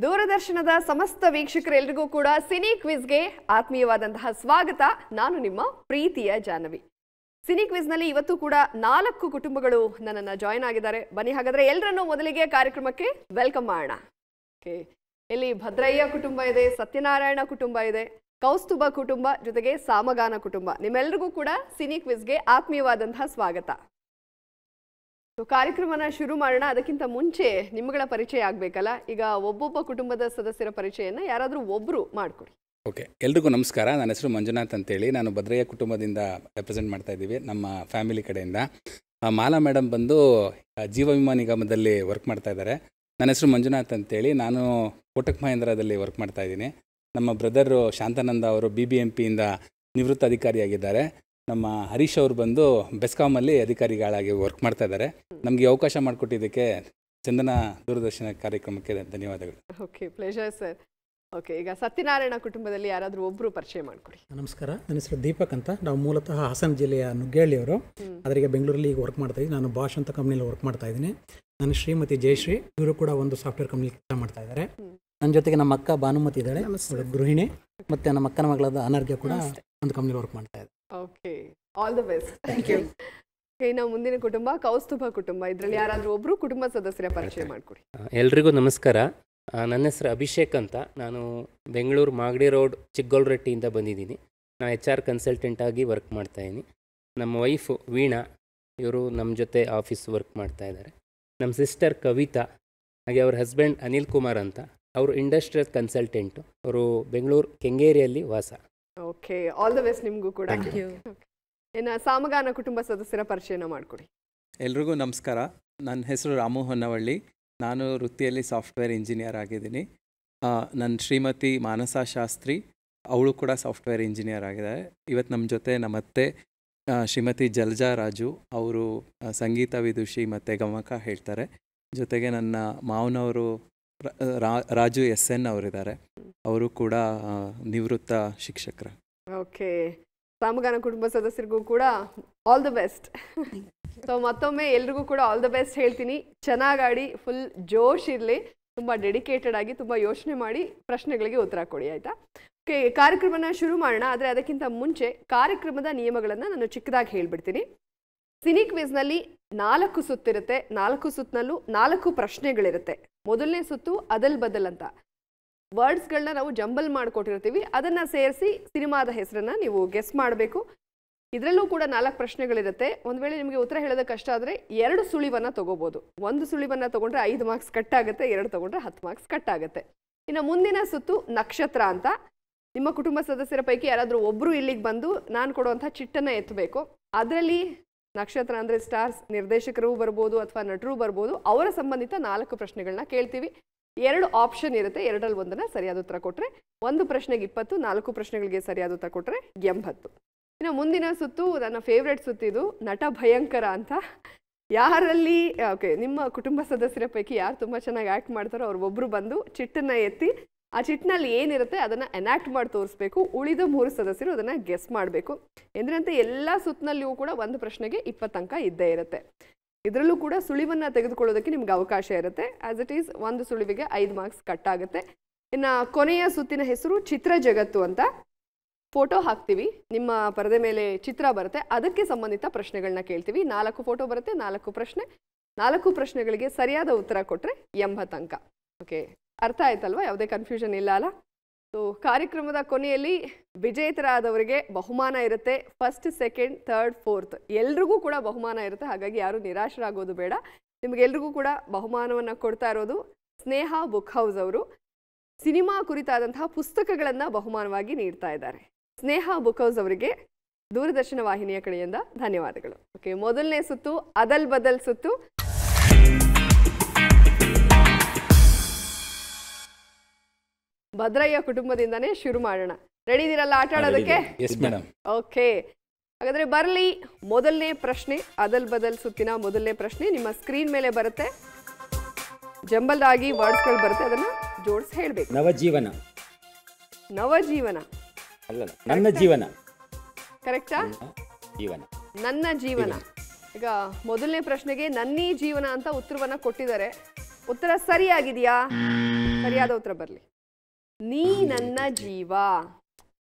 ದೂರದರ್ಶನದ ಸಮಸ್ತ ವೀಕ್ಷಕರೆಲ್ಲರಿಗೂ ಕೂಡ ಸಿನಿ ಕ್ವಿಜ್ಗೆ ಆತ್ಮೀಯವಾದಂತಹ ಸ್ವಾಗತ. ನಾನು ನಿಮ್ಮ ಪ್ರೀತಿಯ ಜಾಹ್ನವಿ. ಸಿನಿ ಕ್ವಿಜ್ನಲ್ಲಿ ಇವತ್ತು ಕೂಡ 4 ಕುಟುಂಬಗಳು ನನ್ನನ್ನು ಜಾಯಿನ್ ಆಗಿದ್ದಾರೆ. ಬನ್ನಿ ಹಾಗಾದ್ರೆ ಎಲ್ಲರನ್ನೂ ಮೊದಲಿಗೆ ಕಾರ್ಯಕ್ರಮಕ್ಕೆ ವೆಲ್ಕಮ್ ಮಾಡೋಣ. ಓಕೆ, ಇಲ್ಲಿ ಭದ್ರಯ್ಯ ಕುಟುಂಬ ಇದೆ, ಸತ್ಯನಾರಾಯಣ ಕುಟುಂಬ ಇದೆ, ಕೌಸ್ತುಭ ಕುಟುಂಬ, ಜೊತೆಗೆ ಸಾಮಗಾನ ಕುಟುಂಬ. ನಿಮ್ಮೆಲ್ಲರಿಗೂ ಕೂಡ ಸಿನಿ ಕ್ವಿಜ್ಗೆ ಆತ್ಮೀಯವಾದಂತಹ ಸ್ವಾಗತ. ಕಾರ್ಯಕ್ರಮನ ಶುರು ಮಾಡೋಣ. ಅದಕ್ಕಿಂತ ಮುಂಚೆ ನಿಮ್ಮಗಳ ಪರಿಚಯ ಆಗಬೇಕಲ್ಲ. ಈಗ ಒಬ್ಬೊಬ್ಬ ಕುಟುಂಬದ ಸದಸ್ಯರ ಪರಿಚಯನ ಯಾರಾದರೂ ಒಬ್ಬರು ಮಾಡಿಕೊಡಿ. ಓಕೆ, ಎಲ್ರಿಗೂ ನಮಸ್ಕಾರ. ನನ್ನ ಹೆಸರು ಮಂಜುನಾಥ್ ಅಂತೇಳಿ, ನಾನು ಭದ್ರಯ್ಯ ಕುಟುಂಬದಿಂದ ರೆಪ್ರೆಸೆಂಟ್ ಮಾಡ್ತಾ ಇದ್ದೀವಿ ನಮ್ಮ ಫ್ಯಾಮಿಲಿ ಕಡೆಯಿಂದ. ಮಾಲಾ ಮೇಡಮ್ ಬಂದು ಜೀವ ವಿಮಾ ನಿಗಮದಲ್ಲಿ ವರ್ಕ್ ಮಾಡ್ತಾ ಇದ್ದಾರೆ. ನನ್ನ ಹೆಸರು ಮಂಜುನಾಥ್ ಅಂತೇಳಿ, ನಾನು ಕೋಟಕ್ ಮಹೇಂದ್ರದಲ್ಲಿ ವರ್ಕ್ ಮಾಡ್ತಾ ಇದ್ದೀನಿ. ನಮ್ಮ ಬ್ರದರು ಶಾಂತಾನಂದ ಅವರು BBMPಯಿಂದ ನಿವೃತ್ತ ಅಧಿಕಾರಿಯಾಗಿದ್ದಾರೆ. ನಮ್ಮ ಹರೀಶ್ ಅವರು ಬಂದು ಬೆಸ್ಕಾಮಲ್ಲಿ ಅಧಿಕಾರಿಗಳಾಗಿ ವರ್ಕ್ ಮಾಡ್ತಾ ಇದ್ದಾರೆ. ನಮಗೆ ಅವಕಾಶ ಮಾಡಿಕೊಟ್ಟಿದ್ದಕ್ಕೆ ಚಂದನ ದೂರದರ್ಶನ ಕಾರ್ಯಕ್ರಮಕ್ಕೆ ಧನ್ಯವಾದಗಳು. Okay, pleasure sir. ಓಕೆ, ಈಗ ಸತ್ಯನಾರಾಯಣ ಕುಟುಂಬದಲ್ಲಿ ಯಾರಾದರೂ ಒಬ್ಬರು ಪರಿಚಯ ಮಾಡಿಕೊಡಿ. ನಮಸ್ಕಾರ, ನನ್ನ ಹೆಸರು ದೀಪಕ್ ಅಂತ. ನಾವು ಮೂಲತಃ ಹಾಸನ ಜಿಲ್ಲೆಯ ನುಗ್ಗೇಹಳ್ಳಿಯವರು. ಅದರಿಗೆ ಬೆಂಗಳೂರಲ್ಲಿ ಈಗ ವರ್ಕ್ ಮಾಡ್ತಾ ಇದ್ದೀವಿ. ನಾನು ಬಾಷ್ ಅಂತ ಕಂಪ್ನಿಯಲ್ಲಿ ವರ್ಕ್ ಮಾಡ್ತಾ ಇದ್ದೀನಿ. ನನ್ನ ಶ್ರೀಮತಿ ಜಯಶ್ರೀ, ಇವರು ಕೂಡ ಒಂದು ಸಾಫ್ಟ್ವೇರ್ ಕಂಪ್ನಿ ಕೆಲಸ ಮಾಡ್ತಾ ಇದ್ದಾರೆ. ನನ್ನ ಜೊತೆಗೆ ನಮ್ಮ ಅಕ್ಕ ಭಾನುಮತಿ ಇದ್ದಾಳೆ, ಗೃಹಿಣಿ. ಮತ್ತು ನಮ್ಮ ಅಕ್ಕನ ಮಗಳಾದ ಅನರ್ಘ್ಯ ಕೂಡ ಒಂದು ಕಂಪ್ನಿಲಿ ವರ್ಕ್ ಮಾಡ್ತಾ ಇದ್ದಾರೆ. Okay, all the best. Thank you. ನಾವು ಮುಂದಿನ ಕುಟುಂಬ ಕೌಸ್ತುಭ ಕುಟುಂಬ. ಇದರಲ್ಲಿ ಯಾರಾದರೂ ಒಬ್ಬರು ಕುಟುಂಬ ಸದಸ್ಯರ ಪರಿಚಯ ಮಾಡಿಕೊಡಿ. ಎಲ್ರಿಗೂ ನಮಸ್ಕಾರ. ನನ್ನ ಹೆಸರು ಅಭಿಷೇಕ್ ಅಂತ. ನಾನು ಬೆಂಗಳೂರು ಮಾಗಡಿ ರೋಡ್ ಚಿಕ್ಗೋಲ್ರಟ್ಟಿಯಿಂದ ಬಂದಿದ್ದೀನಿ. ನಾನು HR ಕನ್ಸಲ್ಟೆಂಟ್ ಆಗಿ ವರ್ಕ್ ಮಾಡ್ತಾಯಿದ್ದೀನಿ. ನಮ್ಮ ವೈಫು ವೀಣಾ, ಇವರು ನಮ್ಮ ಜೊತೆ ಆಫೀಸ್ ವರ್ಕ್ ಮಾಡ್ತಾ ಇದ್ದಾರೆ. ನಮ್ಮ ಸಿಸ್ಟರ್ ಕವಿತಾ, ಹಾಗೆ ಅವ್ರ ಹಸ್ಬೆಂಡ್ ಅನಿಲ್ ಕುಮಾರ್ ಅಂತ. ಅವರು ಇಂಡಸ್ಟ್ರಿಯಲ್ ಕನ್ಸಲ್ಟೆಂಟು. ಅವರು ಬೆಂಗಳೂರು ಕೆಂಗೇರಿಯಲ್ಲಿ ವಾಸ. ಓಕೆ, ಆಲ್ ದ ಬೆಸ್ಟ್ ನಿಮಗೂ ಕೂಡ. ಇನ್ನು ಸಾಮಗಾನ ಕುಟುಂಬ ಸದಸ್ಯರ ಪರಿಚಯನ ಮಾಡಿಕೊಡಿ. ಎಲ್ರಿಗೂ ನಮಸ್ಕಾರ. ನನ್ನ ಹೆಸರು ರಾಮು ಹೊನ್ನವಳ್ಳಿ. ನಾನು ವೃತ್ತಿಯಲ್ಲಿ ಸಾಫ್ಟ್ವೇರ್ ಇಂಜಿನಿಯರ್ ಆಗಿದ್ದೀನಿ. ನನ್ನ ಶ್ರೀಮತಿ ಮಾನಸ ಶಾಸ್ತ್ರಿ, ಅವಳು ಕೂಡ ಸಾಫ್ಟ್ವೇರ್ ಇಂಜಿನಿಯರ್ ಆಗಿದ್ದಾರೆ. ಇವತ್ತು ನಮ್ಮ ಜೊತೆ ನಮ್ಮತ್ತೆ ಶ್ರೀಮತಿ ಜಲಜಾ ರಾಜು, ಅವರು ಸಂಗೀತ ವಿದುಷಿ ಮತ್ತು ಗಮಕ ಹೇಳ್ತಾರೆ. ಜೊತೆಗೆ ನನ್ನ ಮಾವನವರು ರಾಜು SN ಅವರಿದ್ದಾರೆ, ಅವರು ಕೂಡ ನಿವೃತ್ತ ಶಿಕ್ಷಕರು. ಓಕೆ, ಸಾಮಗಾನ ಕುಟುಂಬ ಸದಸ್ಯರಿಗೂ ಕೂಡ ಆಲ್ ದ ಬೆಸ್ಟ್. ಸೊ ಮತ್ತೊಮ್ಮೆ ಎಲ್ರಿಗೂ ಕೂಡ ಆಲ್ ದ ಬೆಸ್ಟ್ ಹೇಳ್ತೀನಿ. ಚೆನ್ನಾಗಿ ಫುಲ್ ಜೋಶ್ ಇರಲಿ, ತುಂಬ ಡೆಡಿಕೇಟೆಡ್ ಆಗಿ ತುಂಬ ಯೋಚನೆ ಮಾಡಿ ಪ್ರಶ್ನೆಗಳಿಗೆ ಉತ್ತರ ಕೊಡಿ, ಆಯಿತಾ? ಓಕೆ, ಕಾರ್ಯಕ್ರಮನ ಶುರು ಮಾಡೋಣ. ಆದರೆ ಅದಕ್ಕಿಂತ ಮುಂಚೆ ಕಾರ್ಯಕ್ರಮದ ನಿಯಮಗಳನ್ನು ನಾನು ಚಿಕ್ಕದಾಗಿ ಹೇಳ್ಬಿಡ್ತೀನಿ. ಸಿನಿ ಕ್ವಿಜ್ನಲ್ಲಿ 4 ಸುತ್ತಿರುತ್ತೆ. 4 ಸುತ್ತಿನಲ್ಲೂ 4 ಪ್ರಶ್ನೆಗಳಿರುತ್ತೆ. ಮೊದಲನೇ ಸುತ್ತು ಅದಲ್ ಬದಲ್ ಅಂತ ವರ್ಡ್ಸ್ಗಳನ್ನ ನಾವು ಜಂಬಲ್ ಮಾಡಿಕೊಟ್ಟಿರ್ತೀವಿ. ಅದನ್ನು ಸೇರಿಸಿ ಸಿನಿಮಾದ ಹೆಸರನ್ನು ನೀವು ಗೆಸ್ ಮಾಡಬೇಕು. ಇದರಲ್ಲೂ ಕೂಡ 4 ಪ್ರಶ್ನೆಗಳಿರುತ್ತೆ. ಒಂದು ವೇಳೆ ನಿಮಗೆ ಉತ್ತರ ಹೇಳೋದಕ್ಕೆ ಕಷ್ಟ ಆದರೆ 2 ಸುಳಿವನ್ನು ತೊಗೋಬೋದು. 1 ಸುಳಿವನ್ನು ತೊಗೊಂಡ್ರೆ 5 ಮಾರ್ಕ್ಸ್ ಕಟ್ ಆಗುತ್ತೆ, 2 ತೊಗೊಂಡ್ರೆ 10 ಮಾರ್ಕ್ಸ್ ಕಟ್ ಆಗುತ್ತೆ. ಇನ್ನು ಮುಂದಿನ ಸುತ್ತು ನಕ್ಷತ್ರ ಅಂತ. ನಿಮ್ಮ ಕುಟುಂಬ ಸದಸ್ಯರ ಪೈಕಿ ಯಾರಾದರೂ ಒಬ್ಬರು ಇಲ್ಲಿಗೆ ಬಂದು ನಾನು ಕೊಡುವಂಥ ಚಿಟ್ಟನ್ನು ಎತ್ತಬೇಕು. ಅದರಲ್ಲಿ ನಕ್ಷತ್ರ ಅಂದರೆ ಸ್ಟಾರ್ಸ್, ನಿರ್ದೇಶಕರು ಬರ್ಬೋದು ಅಥವಾ ನಟರು ಬರ್ಬೋದು. ಅವರ ಸಂಬಂಧಿತ 4 ಪ್ರಶ್ನೆಗಳನ್ನ ಕೇಳ್ತೀವಿ. 2 ಆಪ್ಷನ್ ಇರುತ್ತೆ. 2ರಲ್ಲಿ 1ನ್ನು ಸರಿಯಾದ ಉತ್ತರ ಕೊಟ್ಟರೆ 1 ಪ್ರಶ್ನೆಗೆ 20, 4 ಪ್ರಶ್ನೆಗಳಿಗೆ ಸರಿಯಾದ ಉತ್ತರ ಕೊಟ್ಟರೆ 80. ಇನ್ನು ಮುಂದಿನ ಸುತ್ತು ನನ್ನ ಫೇವ್ರೆಟ್ ಸುತ್ತಿದು ನಟ ಭಯಂಕರ ಅಂತ. ಯಾರಲ್ಲಿ ಓಕೆ, ನಿಮ್ಮ ಕುಟುಂಬ ಸದಸ್ಯರ ಪೈಕಿ ಯಾರು ತುಂಬ ಚೆನ್ನಾಗಿ ಆ್ಯಕ್ಟ್ ಮಾಡ್ತಾರೋ ಅವ್ರು ಒಬ್ಬರು ಬಂದು ಚಿಟ್ಟನ್ನು ಎತ್ತಿ ಆ ಚಿಟ್ಟಿನಲ್ಲಿ ಏನಿರುತ್ತೆ ಅದನ್ನು ಎನಾಕ್ಟ್ ಮಾಡಿ ತೋರಿಸ್ಬೇಕು. ಉಳಿದ 3 ಸದಸ್ಯರು ಅದನ್ನು ಗೆಸ್ ಮಾಡಬೇಕು. ಎಂದ್ರಂತೆ ಎಲ್ಲ ಸುತ್ತಿನಲ್ಲಿಯೂ ಕೂಡ 1 ಪ್ರಶ್ನೆಗೆ 20 ಅಂಕ ಇದ್ದೇ ಇರುತ್ತೆ. ಇದರಲ್ಲೂ ಕೂಡ ಸುಳಿವನ್ನು ತೆಗೆದುಕೊಳ್ಳೋದಕ್ಕೆ ನಿಮ್ಗೆ ಅವಕಾಶ ಇರುತ್ತೆ. As it is 1 ಸುಳಿವಿಗೆ 5 marks cut ಆಗುತ್ತೆ. ಇನ್ನು ಕೊನೆಯ ಸುತ್ತಿನ ಹೆಸರು ಚಿತ್ರ ಜಗತ್ತು ಅಂತ. ಫೋಟೋ ಹಾಕ್ತೀವಿ, ನಿಮ್ಮ ಪರದೆ ಮೇಲೆ ಚಿತ್ರ ಬರುತ್ತೆ, ಅದಕ್ಕೆ ಸಂಬಂಧಿತ ಪ್ರಶ್ನೆಗಳನ್ನ ಕೇಳ್ತೀವಿ. 4 ಫೋಟೋ ಬರುತ್ತೆ, 4 ಪ್ರಶ್ನೆ. 4 ಪ್ರಶ್ನೆಗಳಿಗೆ ಸರಿಯಾದ ಉತ್ತರ ಕೊಟ್ಟರೆ 80 ಅಂಕ. ಓಕೆ, ಅರ್ಥ ಆಯ್ತಲ್ವಾ? ಯಾವುದೇ ಕನ್ಫ್ಯೂಷನ್ ಇಲ್ಲ ಅಲ್ಲ? ಸೊ ಕಾರ್ಯಕ್ರಮದ ಕೊನೆಯಲ್ಲಿ ವಿಜೇತರಾದವರಿಗೆ ಬಹುಮಾನ ಇರುತ್ತೆ. ಫಸ್ಟ್, ಸೆಕೆಂಡ್, ಥರ್ಡ್, ಫೋರ್ತ್ ಎಲ್ರಿಗೂ ಕೂಡ ಬಹುಮಾನ ಇರುತ್ತೆ. ಹಾಗಾಗಿ ಯಾರು ನಿರಾಶರಾಗೋದು ಬೇಡ. ನಿಮಗೆಲ್ರಿಗೂ ಕೂಡ ಬಹುಮಾನವನ್ನು ಕೊಡ್ತಾ ಇರೋದು ಸ್ನೇಹ ಬುಕ್ ಹೌಸ್ ಅವರು. ಸಿನಿಮಾ ಕುರಿತಾದಂತಹ ಪುಸ್ತಕಗಳನ್ನು ಬಹುಮಾನವಾಗಿ ನೀಡ್ತಾ ಇದ್ದಾರೆ. ಸ್ನೇಹ ಬುಕ್ ಹೌಸ್ ಅವರಿಗೆ ದೂರದರ್ಶನ ವಾಹಿನಿಯ ಕಡೆಯಿಂದ ಧನ್ಯವಾದಗಳು. ಓಕೆ, ಮೊದಲನೇ ಸುತ್ತು ಅದಲ್ ಬದಲ್ ಸುತ್ತು. ಭದ್ರಯ್ಯ ಕುಟುಂಬದಿಂದಾನೇ ಶುರು ಮಾಡೋಣ. ರೆಡಿ ಇದೀರಲ್ಲ ಆಟ ಆಡೋದಕ್ಕೆ? ಓಕೆ, ಹಾಗಾದ್ರೆ ಬರಲಿ ಮೊದಲನೇ ಪ್ರಶ್ನೆ. ಅದಲ್ ಬದಲ್ ಸುತ್ತಿನ ಮೊದಲನೇ ಪ್ರಶ್ನೆ ನಿಮ್ಮ ಸ್ಕ್ರೀನ್ ಮೇಲೆ ಬರುತ್ತೆ. ಜಂಬಲ್ ಆಗಿ ವರ್ಡ್ಸ್ಗಳು ಬರುತ್ತೆ, ಅದನ್ನ ಜೋಡಿಸಿ ಹೇಳಬೇಕು. ನವಜೀವನ. ನವಜೀವನ ಅಲ್ಲ, ನನ್ನ ಜೀವನ. ಕರೆಕ್ಟಾ? ಜೀವನ, ನನ್ನ ಜೀವನ. ಈಗ ಮೊದಲನೇ ಪ್ರಶ್ನೆಗೆ ನನ್ನೀ ಜೀವನ ಅಂತ ಉತ್ತರವನ್ನ ಕೊಟ್ಟಿದ್ದಾರೆ. ಉತ್ತರ ಸರಿಯಾಗಿದೆಯಾ? ಸರಿಯಾದ ಉತ್ತರ ಬರಲಿ. ನೀ ನನ್ನ ಜೀವ.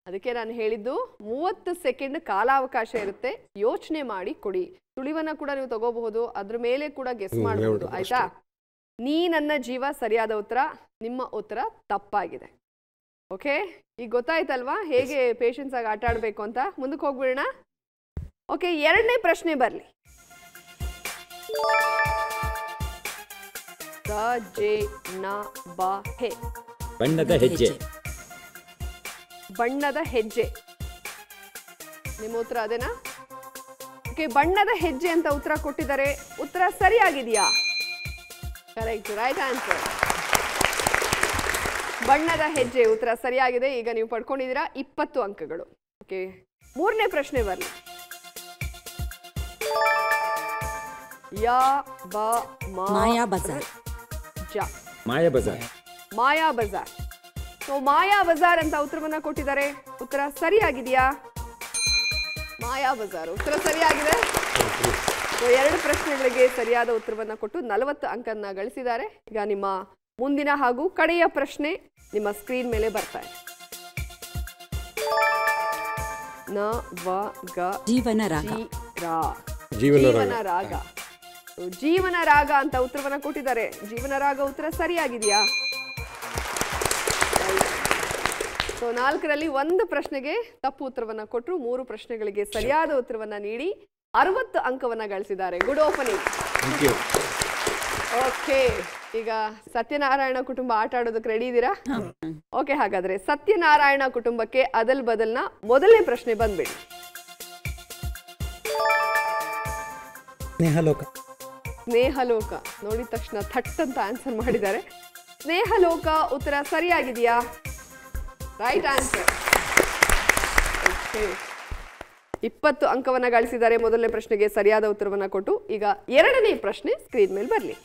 ಅದಕ್ಕೆ ನಾನು ಹೇಳಿದ್ದು 30 ಸೆಕೆಂಡ್ ಕಾಲಾವಕಾಶ ಇರುತ್ತೆ, ಯೋಚನೆ ಮಾಡಿ ಕೊಡಿ. ಸುಳಿವನ್ನ ಕೂಡ ನೀವು ತಗೋಬಹುದು, ಅದ್ರ ಮೇಲೆ ಕೂಡ ಗೆಸ್ ಮಾಡಬಹುದು. ಆಯ್ತಾ? ನೀ ನನ್ನ ಜೀವ ಸರಿಯಾದ ಉತ್ತರ. ನಿಮ್ಮ ಉತ್ತರ ತಪ್ಪಾಗಿದೆ. ಓಕೆ, ಈಗ ಗೊತ್ತಾಯ್ತಲ್ವಾ ಹೇಗೆ ಪೇಷನ್ಸ್ ಆಗಿ ಆಟ ಆಡಬೇಕು ಅಂತ. ಮುಂದಕ್ಕೆ ಹೋಗ್ಬಿಡೋಣ. ಓಕೆ, 2ನೇ ಪ್ರಶ್ನೆ ಬರಲಿ. ಬಣ್ಣದ ಹೆಜ್ಜೆ. ಬಣ್ಣದ ಹೆಜ್ಜೆ. ನಿಮ್ಮ ಉತ್ತರ ಅದೇನಾ? ಓಕೆ, ಬಣ್ಣದ ಹೆಜ್ಜೆ ಅಂತ ಉತ್ತರ ಕೊಟ್ಟಿದ್ದಾರೆ. ಉತ್ತರ ಸರಿಯಾಗಿದೆಯಾ? Correct, right answer. ಬಣ್ಣದ ಹೆಜ್ಜೆ ಉತ್ತರ ಸರಿಯಾಗಿದೆ. ಈಗ ನೀವು ಪಡ್ಕೊಂಡಿದ್ದೀರಾ 20 ಅಂಕಗಳು. ಓಕೆ, 3ನೇ ಪ್ರಶ್ನೆ ಬರಲಿ. ಮಾಯಾ ಬಜಾರ್. ಮಾಯಾ ಬಜಾರ್. ಮಾಯಾ ಬಜಾರ್. ಸೊ ಮಾಯಾ ಬಜಾರ್ ಅಂತ ಉತ್ತರವನ್ನ ಕೊಟ್ಟಿದ್ದಾರೆ. ಉತ್ತರ ಸರಿಯಾಗಿದೆಯಾ? ಮಾಯಾ ಬಜಾರ್ ಉತ್ತರ ಸರಿಯಾಗಿದೆ. ಸೊ 2 ಪ್ರಶ್ನೆಗಳಿಗೆ ಸರಿಯಾದ ಉತ್ತರವನ್ನ ಕೊಟ್ಟು 40 ಅಂಕನ್ನ ಗಳಿಸಿದ್ದಾರೆ. ಈಗ ನಿಮ್ಮ ಮುಂದಿನ ಹಾಗೂ ಕಡೆಯ ಪ್ರಶ್ನೆ ನಿಮ್ಮ ಸ್ಕ್ರೀನ್ ಮೇಲೆ ಬರ್ತಾ ಇದೆ. ಜೀವನ ರಾಗ. ಜೀವನ ರಾಗ. ಜೀವನ ರಾಗ ಅಂತ ಉತ್ತರವನ್ನ ಕೊಟ್ಟಿದ್ದಾರೆ. ಜೀವನ ರಾಗ ಉತ್ತರ ಸರಿಯಾಗಿದೆಯಾ? ಸೊ 4ರಲ್ಲಿ 1 ಪ್ರಶ್ನೆಗೆ ತಪ್ಪು ಉತ್ತರವನ್ನ ಕೊಟ್ಟರು. 3 ಪ್ರಶ್ನೆಗಳಿಗೆ ಸರಿಯಾದ ಉತ್ತರವನ್ನ ನೀಡಿ 60 ಅಂಕವನ್ನ ಗಳಿಸಿದ್ದಾರೆ. Good opening. ಓಕೆ, ಈಗ ಸತ್ಯನಾರಾಯಣ ಕುಟುಂಬ ಆಟ ಆಡೋದಕ್ಕೆ ರೆಡಿ ಇದ್ದೀರಾ? ಓಕೆ, ಹಾಗಾದ್ರೆ ಸತ್ಯನಾರಾಯಣ ಕುಟುಂಬಕ್ಕೆ ಅದಲ್ ಬದಲ್ನ ಮೊದಲನೇ ಪ್ರಶ್ನೆ ಬಂದ್ಬಿಡಿ. ಸ್ನೇಹಲೋಕ. ಸ್ನೇಹಲೋಕ ನೋಡಿದ ತಕ್ಷಣ ಥಟ್ ಅಂತ ಆನ್ಸರ್ ಮಾಡಿದ್ದಾರೆ. ಸ್ನೇಹಲೋಕ ಉತ್ತರ ಸರಿಯಾಗಿದೆಯಾ? Right answer. ಓಕೆ, 20 ಅಂಕವನ್ನ ಗಳಿಸಿದ್ದಾರೆ. ಮೊದಲನೇ ಪ್ರಶ್ನೆಗೆ ಸರಿಯಾದ ಉತ್ತರವನ್ನ ಕೊಟ್ಟು ಈಗ 2ನೇ ಪ್ರಶ್ನೆ ಸ್ಕ್ರೀನ್ ಮೇಲೆ ಬರಲಿ.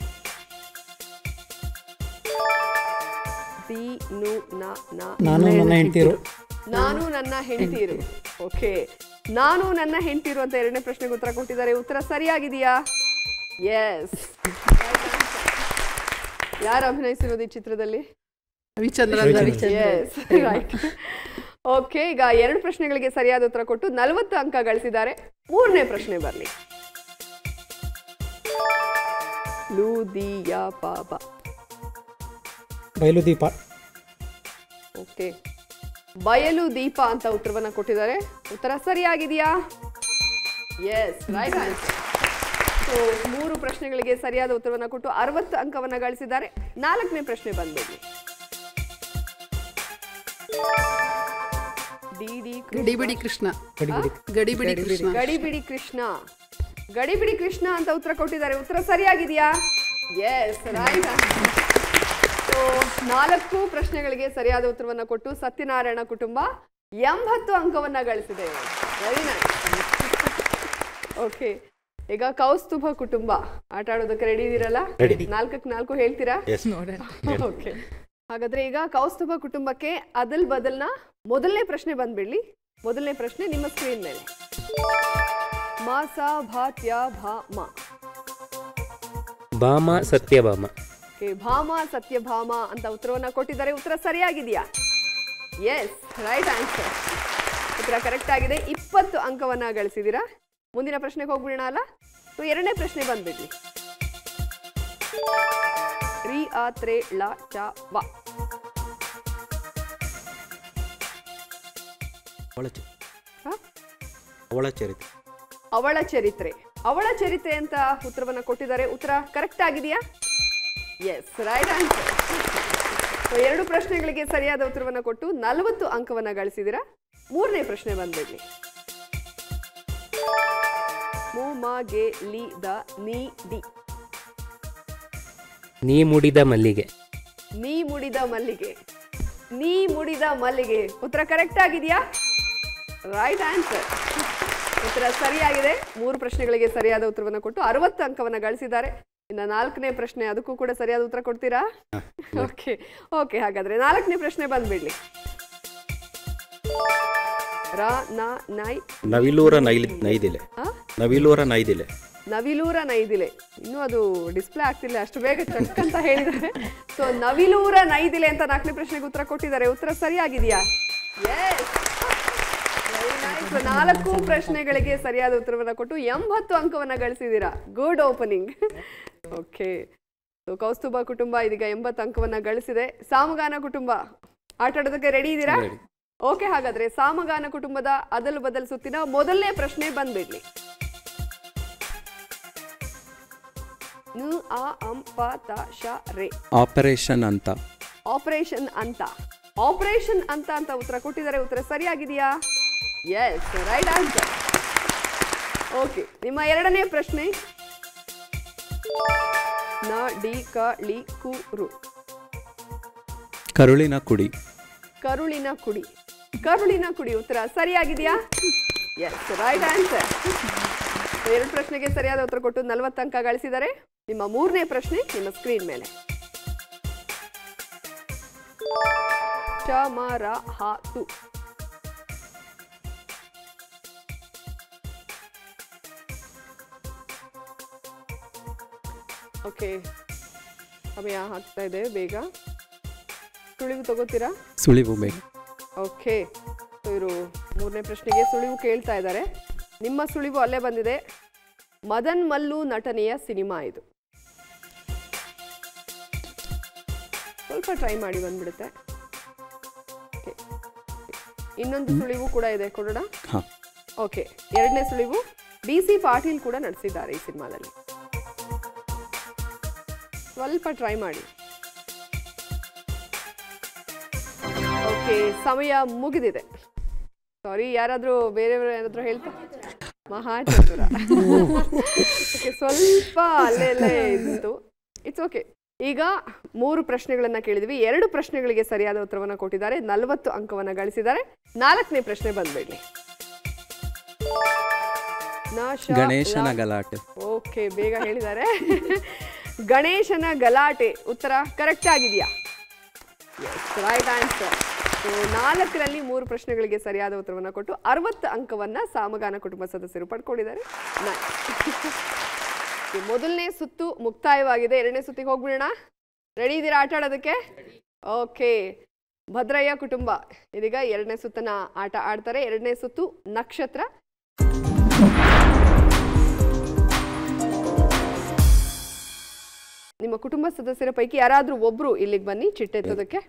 ನಾನು ನನ್ನ ಹೆಂಡತಿರು. ನಾನು ನನ್ನ ಹೆಂಡತಿರು. ಓಕೆ, ನಾನು ನನ್ನ ಹೆಂಡತಿರು ಅಂತ 2ನೇ ಪ್ರಶ್ನೆಗೆ ಉತ್ತರ ಕೊಟ್ಟಿದ್ದಾರೆ. ಉತ್ತರ ಸರಿಯಾಗಿದೆಯಾ? ಎಸ್. ಯಾರು ಅಭಿನಯಿಸಿರೋದು ಈ ಚಿತ್ರದಲ್ಲಿ? S, right. ಓಕೆ, ಈಗ 2 ಪ್ರಶ್ನೆಗಳಿಗೆ ಸರಿಯಾದ ಉತ್ತರ ಕೊಟ್ಟು 40 ಅಂಕ ಗಳಿಸಿದ್ದಾರೆ. 3ನೇ ಪ್ರಶ್ನೆ ಬರಲಿ. ಲೂದಿಯಾ ಪಾಪ. ಬಯಲು ದೀಪ. ಓಕೆ, ಬಯಲು ದೀಪ ಅಂತ ಉತ್ತರವನ್ನ ಕೊಟ್ಟಿದ್ದಾರೆ. ಉತ್ತರ ಸರಿಯಾಗಿದೆಯಾ? Yes, right answer. ಸೊ 3 ಪ್ರಶ್ನೆಗಳಿಗೆ ಸರಿಯಾದ ಉತ್ತರವನ್ನ ಕೊಟ್ಟು 60 ಅಂಕವನ್ನ ಗಳಿಸಿದ್ದಾರೆ. 4ನೇ ಪ್ರಶ್ನೆ ಬಂದ್ಬಿಡಿ. ಗಡಿಬಿಡಿ ಕೃಷ್ಣ. ಗಡಿಬಿಡಿ ಕೃಷ್ಣ. ಗಡಿಬಿಡಿ ಕೃಷ್ಣ. ಗಡಿಬಿಡಿ ಕೃಷ್ಣ ಅಂತ ಉತ್ತರ ಕೊಟ್ಟಿದ್ದಾರೆ. ಉತ್ತರ ಸರಿಯಾಗಿದೆಯಾ? Yes, right answer. ಸೊ 4 ಪ್ರಶ್ನೆಗಳಿಗೆ ಸರಿಯಾದ ಉತ್ತರವನ್ನ ಕೊಟ್ಟು ಸತ್ಯನಾರಾಯಣ ಕುಟುಂಬ 80 ಅಂಕವನ್ನ ಗಳಿಸಿದೆ. Very nice. ಓಕೆ, ಈಗ ಕೌಸ್ತುಭ ಕುಟುಂಬ ಆಟ ಆಡೋದಕ್ಕೆ ರೆಡಿ ಇದೀರಲ್ಲ? 4ಕ್ಕೆ 4 ಹೇಳ್ತೀರಾ? ಓಕೆ, ಹಾಗಾದ್ರೆ ಈಗ ಕೌಸ್ತುಭ ಕುಟುಂಬಕ್ಕೆ ಅದಲ್ ಬದಲ್ನ ಮೊದಲನೇ ಪ್ರಶ್ನೆ ಬಂದ್ಬಿಡ್ಲಿ. ಮೊದಲನೇ ಪ್ರಶ್ನೆ ನಿಮ್ಮ ಸ್ಕ್ರೀನ್ ಮೇಲೆ. ಮಾಸ ಭಾತ್ಯ ಭಾಮ. ಭಾಮ ಸತ್ಯಭಾಮ. ಭಾಮ ಸತ್ಯಭಾಮ ಅಂತ ಉತ್ತರವನ್ನ ಕೊಟ್ಟಿದ್ದಾರೆ. ಉತ್ತರ ಸರಿಯಾಗಿದೆಯಾ? Yes, right answer. ಉತ್ತರ ಕರೆಕ್ಟ್ ಆಗಿದೆ. 20 ಅಂಕವನ್ನ ಗಳಿಸಿದ್ದೀರಾ. ಮುಂದಿನ ಪ್ರಶ್ನೆಗೆ ಹೋಗ್ಬಿಡೋಣ ಅಲ್ಲ? ಸೊ 2ನೇ ಪ್ರಶ್ನೆ ಬಂದ್ಬಿಡ್ಲಿ. ರಿ ಆ ತ್ರೆ ಳ ಚ ವ. ಅವಳ ಚರಿತ್ರೆ. ಅವಳ ಚರಿತ್ರೆ. ಅವಳ ಚರಿತ್ರೆ ಅಂತ ಉತ್ತರವನ್ನ ಕೊಟ್ಟಿದ್ದಾರೆ. ಉತ್ತರ ಕರೆಕ್ಟ್ ಆಗಿದೆಯಾ? S, right answer. 2 ಪ್ರಶ್ನೆಗಳಿಗೆ ಸರಿಯಾದ ಉತ್ತರವನ್ನ ಕೊಟ್ಟು 40 ಅಂಕವನ್ನ ಗಳಿಸಿದ್ದೀರಾ. 3ನೇ ಪ್ರಶ್ನೆ ಬಂದ್ಬಿಡ್ಲಿ. ಮು ಮ ಗೆ ಲಿ ದ ನೀ ಡಿ. ನೀ ಮುಡಿದ ಮಲ್ಲಿಗೆ. ನೀ ಮುಡಿದ ಮಲ್ಲಿಗೆ. ನೀ ಮುಡಿದ ಮಲ್ಲಿಗೆ. ಉತ್ತರ ಕರೆಕ್ಟ್ ಆಗಿದೆಯಾ? Right answer. ಉತ್ತರ ಸರಿಯಾಗಿದೆ. 3 ಪ್ರಶ್ನೆಗಳಿಗೆ ಸರಿಯಾದ ಉತ್ತರವನ್ನು ಕೊಟ್ಟು 60 ಅಂಕವನ್ನ ಗಳಿಸಿದ್ದಾರೆ. ಇನ್ನು 4ನೇ ಪ್ರಶ್ನೆ, ಅದಕ್ಕೂ ಕೂಡ ಸರಿಯಾದ ಉತ್ತರ ಕೊಡ್ತೀರಾ? ಓಕೆ ಓಕೆ, ಹಾಗಾದ್ರೆ 4ನೇ ಪ್ರಶ್ನೆ ಬಂದ್ಬಿಡ್ಲಿ. ನವಿಲೂರ ನೈದಿಲೆ. ನವಿಲೂರ ನೈದಿಲೆ. ನವಿಲೂರ ನೈದಿಲೆ. ಇನ್ನೂ ಅದು ಡಿಸ್ಪ್ಲೇ ಆಗ್ತಿಲ್ಲ, ಅಷ್ಟು ಬೇಗ ಚಕ್ ಅಂತ ಹೇಳಿದ್ದಾರೆ. ಸೊ ನವಿಲೂರ ನೈದಿಲೆ ಅಂತ 4ನೇ ಪ್ರಶ್ನೆಗೆ ಉತ್ತರ ಕೊಟ್ಟಿದ್ದಾರೆ. ಉತ್ತರ ಸರಿಯಾಗಿದೆಯಾ? S, very nice. 4 ಪ್ರಶ್ನೆಗಳಿಗೆ ಸರಿಯಾದ ಉತ್ತರವನ್ನು ಕೊಟ್ಟು 80 ಅಂಕವನ್ನು ಗಳಿಸಿದ್ದೀರಾ. Good opening. Okay, so Kaustubha ಕುಟುಂಬ ಇದೀಗ 80 ಅಂಕವನ್ನು ಗಳಿಸಿದೆ. ಸಾಮಗಾನ ಕುಟುಂಬ ಆಟ ಆಡೋದಕ್ಕೆ ರೆಡಿ ಇದ್ದೀರಾ? ಓಕೆ, ಹಾಗಾದ್ರೆ ಸಾಮಗಾನ ಕುಟುಂಬದ ಅದಲು ಬದಲು ಸುತ್ತಿನ ಮೊದಲನೇ ಪ್ರಶ್ನೆ ಬಂದ್ಬಿಡ್ಲಿ. ಆಪರೇಷನ್ ಅಂತ. ಆಪರೇಷನ್ ಅಂತ, ಆಪರೇಷನ್ ಅಂತ ಉತ್ತರ ಕೊಟ್ಟಿದ್ದಾರೆ. ಉತ್ತರ ಸರಿಯಾಗಿದೆಯಾ? Yes, right answer. ಓಕೆ, ನಿಮ್ಮ 2ನೇ ಪ್ರಶ್ನೆ. ನ ಡಿ ಕ ಳಿ ಕು ರು. ಕರುಳಿನ ಕುಡಿ. ಕರುಳಿನ ಕುಡಿ, ಕರುಳಿನ ಕುಡಿ. ಉತ್ತರ ಸರಿಯಾಗಿದೆಯಾ? Yes, right answer. 2 ಪ್ರಶ್ನೆಗೆ ಸರಿಯಾದ ಉತ್ತರ ಕೊಟ್ಟು 40 ಅಂಕ ಗಳಿಸಿದ್ದಾರೆ. ನಿಮ್ಮ 3ನೇ ಪ್ರಶ್ನೆ ನಿಮ್ಮ ಸ್ಕ್ರೀನ್ ಮೇಲೆ. ಚಮರಹಾತು. ಓಕೆ, ಸಮಯ ಆಗ್ತಾ ಇದೆ, ಬೇಗ ಸುಳಿವು ತಗೋತೀರಾ? ಸುಳಿವು ಬೇಕು. ಓಕೆ, ಇವರು 3ನೇ ಪ್ರಶ್ನೆಗೆ ಸುಳಿವು ಕೇಳ್ತಾ ಇದ್ದಾರೆ. ನಿಮ್ಮ ಸುಳಿವು ಅಲ್ಲೇ ಬಂದಿದೆ. ಮದನ್ ಮಲ್ಲು ನಟನೆಯ ಸಿನಿಮಾ ಇದು. ಸ್ವಲ್ಪ ಟ್ರೈ ಮಾಡಿ, ಬಂದ್ಬಿಡುತ್ತೆ. ಇನ್ನೊಂದು ಸುಳಿವು ಕೂಡ ಇದೆ, ಕೊಡೋಣ? ಓಕೆ, 2ನೇ ಸುಳಿವು. BC ಪಾಟೀಲ್ ಕೂಡ ನಟಿಸಿದ್ದಾರೆ ಈ ಸಿನಿಮಾದಲ್ಲಿ. ಸ್ವಲ್ಪ ಟ್ರೈ ಮಾಡಿ. ಓಕೆ, ಸಮಯ ಮುಗಿದಿದೆ. ಸಾರಿ, ಯಾರಾದ್ರೂ ಬೇರೆಯವರು ಯಾರಾದ್ರೂ ಹೇಳ್ತಾ? ಮಹಾಚತುರ. ಸ್ವಲ್ಪ ಅಲ್ಲೆಲ್ಲೇ ಇತ್ತು. It's okay. ಈಗ 3 ಪ್ರಶ್ನೆಗಳನ್ನ ಕೇಳಿದ್ವಿ. 2 ಪ್ರಶ್ನೆಗಳಿಗೆ ಸರಿಯಾದ ಉತ್ತರವನ್ನು ಕೊಟ್ಟಿದ್ದಾರೆ. 40 ಅಂಕವನ್ನು ಗಳಿಸಿದ್ದಾರೆ. 4ನೇ ಪ್ರಶ್ನೆ ಬಂದ್ಬಿಡ್ಲಿ. ಗಣೇಶನ ಗಲಾಟೆ. ಓಕೆ, ಬೇಗ ಹೇಳಿದ್ದಾರೆ. ಗಣೇಶನ ಗಲಾಟೆ. ಉತ್ತರ ಕರೆಕ್ಟ್ ಆಗಿದೆಯಾ? S, right answer. 4ರಲ್ಲಿ 3 ಪ್ರಶ್ನೆಗಳಿಗೆ ಸರಿಯಾದ ಉತ್ತರವನ್ನು ಕೊಟ್ಟು 60 ಅಂಕವನ್ನ ಸಾಮಗಾನ ಕುಟುಂಬ ಸದಸ್ಯರು ಪಡ್ಕೊಂಡಿದ್ದಾರೆ. ಮೊದಲನೇ ಸುತ್ತು ಮುಕ್ತಾಯವಾಗಿದೆ. 2ನೇ ಸುತ್ತಿಗೆ ಹೋಗ್ಬಿಡೋಣ. ರೆಡಿ ಇದ್ದೀರಾ ಆಟ ಆಡೋದಕ್ಕೆ? ಓಕೆ, ಭದ್ರಯ್ಯ ಕುಟುಂಬ ಇದೀಗ 2ನೇ ಸುತ್ತನ ಆಟ ಆಡ್ತಾರೆ. 2ನೇ ಸುತ್ತು ನಕ್ಷತ್ರ. ನಿಮ್ಮ ಕುಟುಂಬ ಸದಸ್ಯರ ಪೈಕಿ ಯಾರಾದ್ರೂ ಒಬ್ರು ಇಲ್ಲಿಗೆ ಬನ್ನಿ ಚಿಟ್ಟೆತ್ತೋದಕ್ಕೆ.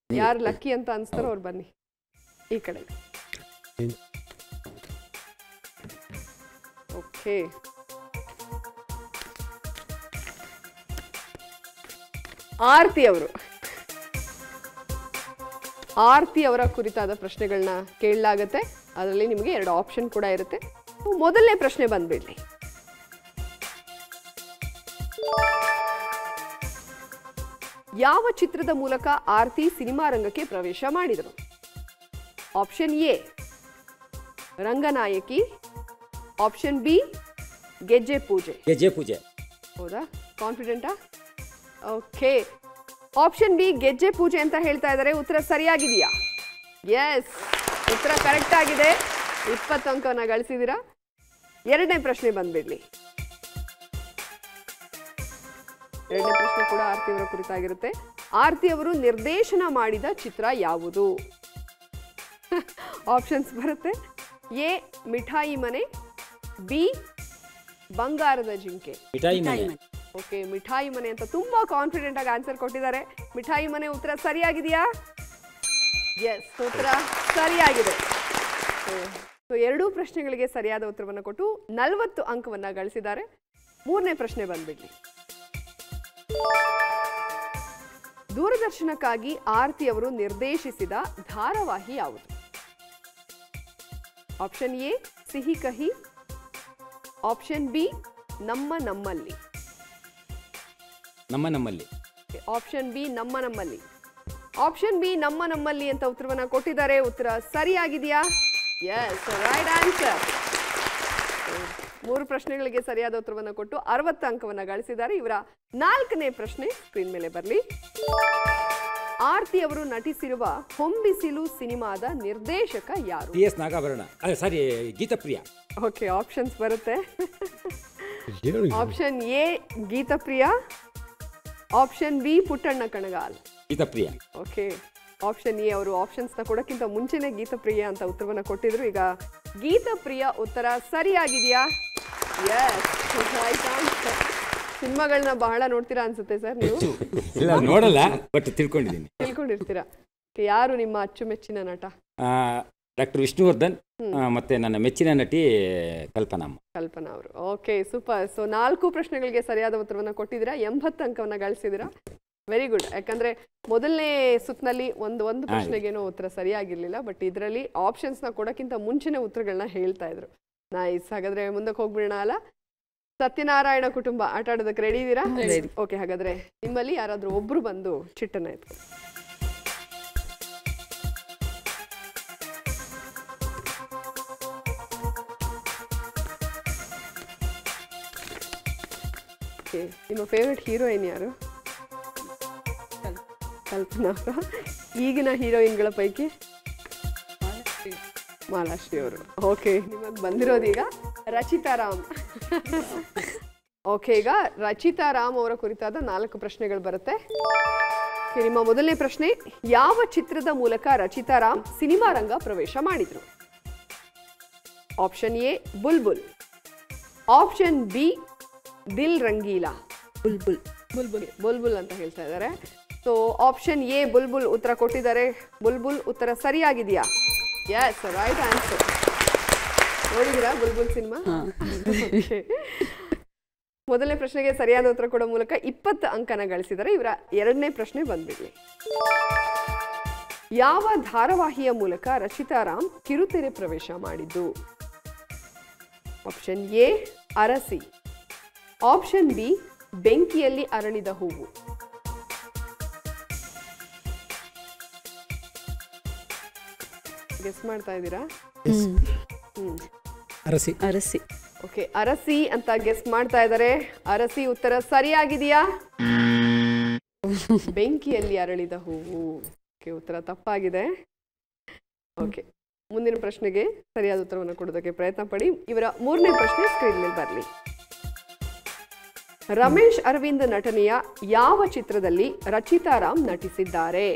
ಯಾರು ಲಕ್ಕಿ ಅಂತ ಅನ್ಸ್ತಾರೋ ಅವ್ರು ಬನ್ನಿ ಈ ಕಡೆ. ಓಕೆ, ಆರ್ತಿ ಅವರು. ಆರ್ತಿ ಅವರ ಕುರಿತಾದ ಪ್ರಶ್ನೆಗಳನ್ನ ಕೇಳಲಾಗತ್ತೆ. ಅದರಲ್ಲಿ ನಿಮಗೆ 2 ಆಪ್ಷನ್ ಕೂಡ ಇರುತ್ತೆ. ಮೊದಲನೇ ಪ್ರಶ್ನೆ ಬಂದ್ಬಿಡ್ಲಿ. ಯಾವ ಚಿತ್ರದ ಮೂಲಕ ಆರ್ತಿ ಸಿನಿಮಾ ರಂಗಕ್ಕೆ ಪ್ರವೇಶ ಮಾಡಿದರು? Option A Ranganayaki, option B ಗೆಜ್ಜೆ ಪೂಜೆ. ಗೆಜ್ಜೆ ಪೂಜೆ. ಹೌದಾ? ಕಾನ್ಫಿಡೆಂಟಾ? ಓಕೆ, ಆಪ್ಷನ್ ಬಿ ಗೆಜ್ಜೆ ಪೂಜೆ ಅಂತ ಹೇಳ್ತಾ ಇದ್ದಾರೆ. ಉತ್ತರ ಸರಿಯಾಗಿದೆಯಾ? ಎಸ್, ಉತ್ತರ ಕರೆಕ್ಟ್ ಆಗಿದೆ. 20 ಅಂಕವನ್ನು ಗಳಿಸಿದ್ದೀರಾ. 2ನೇ ಪ್ರಶ್ನೆ ಬಂದ್ಬಿಡ್ಲಿ. 2ನೇ ಪ್ರಶ್ನೆ ಕೂಡ ಆರ್ತಿ ಅವರ ಕುರಿತಾಗಿರುತ್ತೆ. ಆರ್ತಿ ಅವರು ನಿರ್ದೇಶನ ಮಾಡಿದ ಚಿತ್ರ ಯಾವುದು? ಆಪ್ಷನ್ಸ್ ಬರುತ್ತೆ. ಎ ಮಿಠಾಯಿ ಮನೆ, ಬಿ ಬಂಗಾರದ ಜಿಂಕೆ. ಮಿಠಾಯಿ ಮನೆ. ಓಕೆ, ಮಿಠಾಯಿ ಮನೆ ಅಂತ ತುಂಬಾ ಕಾನ್ಫಿಡೆಂಟ್ ಆಗಿ ಆನ್ಸರ್ ಕೊಟ್ಟಿದ್ದಾರೆ. ಮಿಠಾಯಿ ಮನೆ ಉತ್ತರ ಸರಿಯಾಗಿದೆಯಾ? ಎಸ್, ಉತ್ತರ ಸರಿಯಾಗಿದೆ. ಸೊ 2 ಪ್ರಶ್ನೆಗಳಿಗೆ ಸರಿಯಾದ ಉತ್ತರವನ್ನು ಕೊಟ್ಟು 40 ಅಂಕವನ್ನು ಗಳಿಸಿದ್ದಾರೆ. 3ನೇ ಪ್ರಶ್ನೆ ಬಂದ್ಬಿಡ್ಲಿ. ದೂರದರ್ಶನಕ್ಕಾಗಿ ಆರ್ತಿ ಅವರು ನಿರ್ದೇಶಿಸಿದ ಧಾರಾವಾಹಿ ಯಾವುದು? ಆಪ್ಷನ್ ಎ ಸಿಹಿ ಕಹಿ, ಆಪ್ಷನ್ ಬಿ ನಮ್ಮ ನಮ್ಮಲ್ಲಿ. ನಮ್ಮ ನಮ್ಮಲ್ಲಿ. ಆಪ್ಷನ್ ಬಿ ನಮ್ಮ ನಮ್ಮಲ್ಲಿ. ಆಪ್ಷನ್ ಬಿ ನಮ್ಮ ನಮ್ಮಲ್ಲಿ ಅಂತ ಉತ್ತರವನ್ನ ಕೊಟ್ಟಿದ್ದಾರೆ. ಉತ್ತರ ಸರಿಯಾಗಿದೆಯಾ? Yes, right answer. 3 ಪ್ರಶ್ನೆಗಳಿಗೆ ಸರಿಯಾದ ಉತ್ತರವನ್ನು ಕೊಟ್ಟು 60 ಅಂಕವನ್ನು ಗಳಿಸಿದ್ದಾರೆ. ಇವರ 4ನೇ ಪ್ರಶ್ನೆ ಸ್ಕ್ರೀನ್ ಮೇಲೆ ಬರಲಿ. ಆರ್ತಿ ಅವರು ನಟಿಸಿರುವ ಹೊಂಬಿಸಿಲು ಸಿನಿಮಾದ ನಿರ್ದೇಶಕ ಯಾರು? TS ನಾಗಾಭರಣ, ಸಾರಿ ಗೀತಪ್ರಿಯ. ಓಕೆ, ಆಪ್ಷನ್ಸ್ ಬರುತ್ತೆ. Option A Geethapriya, option B Puttanna Kanagal. Geethapriya. Okay, option A. ಅವರು ಆಪ್ಷನ್ಸ್ನ ಕೊಡೋಕ್ಕಿಂತ ಮುಂಚೆನೆ ಗೀತಪ್ರಿಯ ಅಂತ ಉತ್ತರವನ್ನು ಕೊಟ್ಟಿದ್ರು. ಈಗ ಗೀತಪ್ರಿಯ ಉತ್ತರ ಸರಿಯಾಗಿದೆಯಾ? ಎಸ್, ಸಿನಿಮಾಗಳನ್ನ ಬಹಳ ನೋಡ್ತೀರಾ ಅನ್ಸುತ್ತೆ ಸರ್ ನೀವು? ಇಲ್ಲ, ನೋಡಲ್ಲ, ಬಟ್ ತಿಳ್ಕೊಂಡಿರ್ತೀರಾ. ಯಾರು ನಿಮ್ಮ ಅಚ್ಚುಮೆಚ್ಚಿನ ನಟ? ಡಾಕ್ಟರ್ ವಿಷ್ಣುವರ್ಧನ್ ಮತ್ತೆ ನನ್ನ ಮೆಚ್ಚಿನ ನಟಿ ಕಲ್ಪನಾ ಅವರು. Okay, super. ಸೊ 4 ಪ್ರಶ್ನೆಗಳಿಗೆ ಸರಿಯಾದ ಉತ್ತರವನ್ನು ಕೊಟ್ಟಿದ್ದೀರಾ, 80 ಅಂಕವನ್ನು ಗಳಿಸಿದ್ದೀರಾ. Very good. ಯಾಕಂದ್ರೆ ಮೊದಲನೇ ಸುತ್ತಿನಲ್ಲಿ ಒಂದು ಪ್ರಶ್ನೆಗೇನೋ ಉತ್ತರ ಸರಿಯಾಗಿರ್ಲಿಲ್ಲ, ಬಟ್ ಇದರಲ್ಲಿ ಆಪ್ಷನ್ಸ್ನ ಕೊಡೋಕ್ಕಿಂತ ಮುಂಚಿನ ಉತ್ತರಗಳನ್ನ ಹೇಳ್ತಾ ಇದ್ರು. ನೈಸ್. ಹಾಗಾದ್ರೆ ಮುಂದಕ್ಕೆ ಹೋಗ್ಬಿಡೋಣ ಅಲ್ಲ? ಸತ್ಯನಾರಾಯಣ ಕುಟುಂಬ ಆಟ ಆಡೋದಕ್ಕೆ ರೆಡಿ ಇದ್ದೀರಾ? ಓಕೆ, ಹಾಗಾದ್ರೆ ನಿಮ್ಮಲ್ಲಿ ಯಾರಾದ್ರೂ ಒಬ್ರು ಬಂದು ಚಿಟ್ಟನ್ನ ಎತ್ಕೊಂಡು. ನಿಮ್ಮ ಫೇವ್ರೆಟ್ ಹೀರೋಯಿನ್ ಯಾರು? ಕಲ್ಪನಾ ಅವರ. ಈಗಿನ ಹೀರೋಯಿನ್ಗಳ ಪೈಕಿ ಮಾಲಾಶ್ರೀ ಅವರು. ಓಕೆ, ನಿಮಗೆ ಬಂದಿರೋದೀಗ ರಚಿತಾ ರಾಮ್. ಓಕೆ, ಈಗ ರಚಿತಾ ರಾಮ್ ಅವರ ಕುರಿತಾದ 4 ಪ್ರಶ್ನೆಗಳು ಬರುತ್ತೆ. ನಿಮ್ಮ ಮೊದಲನೇ ಪ್ರಶ್ನೆ, ಯಾವ ಚಿತ್ರದ ಮೂಲಕ ರಚಿತಾ ರಾಮ್ ಸಿನಿಮಾ ರಂಗ ಪ್ರವೇಶ ಮಾಡಿದ್ರು? Option A Bulbul, option B Dil Rangeela. Bulbul ಅಂತ ಹೇಳ್ತಾ ಇದ್ದಾರೆ. ಸೊ ಆಪ್ಷನ್ ಎ ಬುಲ್ಬುಲ್ ಉತ್ತರ ಕೊಟ್ಟಿದ್ದಾರೆ. ಬುಲ್ಬುಲ್ ಉತ್ತರ ಸರಿಯಾಗಿದೆಯಾ? Yes, right answer. ನೋಡಿದಿರಾ ಬುಲ್ಬುಲ್ ಸಿನಿಮಾ? ಮೊದಲನೇ ಪ್ರಶ್ನೆಗೆ ಸರಿಯಾದ ಉತ್ತರ ಕೊಡೋ ಮೂಲಕ 20 ಅಂಕನ ಗಳಿಸಿದರೆ. ಇವರ ಎರಡನೇ ಪ್ರಶ್ನೆ ಬಂದ್ಬಿಡ್ಲಿ. ಯಾವ ಧಾರಾವಾಹಿಯ ಮೂಲಕ ರಚಿತಾ ರಾಮ್ ಕಿರುತೆರೆ ಪ್ರವೇಶ ಮಾಡಿದ್ದು? ಆಪ್ಷನ್ ಎ ಅರಸಿ, ಆಪ್ಷನ್ ಬಿ ಬೆಂಕಿಯಲ್ಲಿ ಅರಳಿದ ಹೂವು. ಗೆಸ್ ಮಾಡ್ತಾ ಇದ್ದೀರಾ? ಅರಸಿ. ಓಕೆ, ಅರಸಿ ಅಂತ ಗೆಸ್ ಮಾಡ್ತಾ ಇದ್ದಾರೆ. ಅರಸಿ ಉತ್ತರ ಸರಿಯಾಗಿದೆಯಾ? ಬೆಂಕಿಯಲ್ಲಿ ಅರಳಿದ ಹೂವು. ಓಕೆ, ಉತ್ತರ ತಪ್ಪಾಗಿದೆ. ಓಕೆ, ಮುಂದಿನ ಪ್ರಶ್ನೆಗೆ ಸರಿಯಾದ ಉತ್ತರವನ್ನು ಕೊಡೋದಕ್ಕೆ ಪ್ರಯತ್ನ ಪಡಿ. ಇವರ ಮೂರನೇ ಪ್ರಶ್ನೆ ಸ್ಕ್ರೀನ್ ಮೇಲೆ ಬರಲಿ. ರಮೇಶ್ ಅರವಿಂದ್ ನಟನೆಯ ಯಾವ ಚಿತ್ರದಲ್ಲಿ ರಚಿತಾ ರಾಮ್ ನಟಿಸಿದ್ದಾರೆ?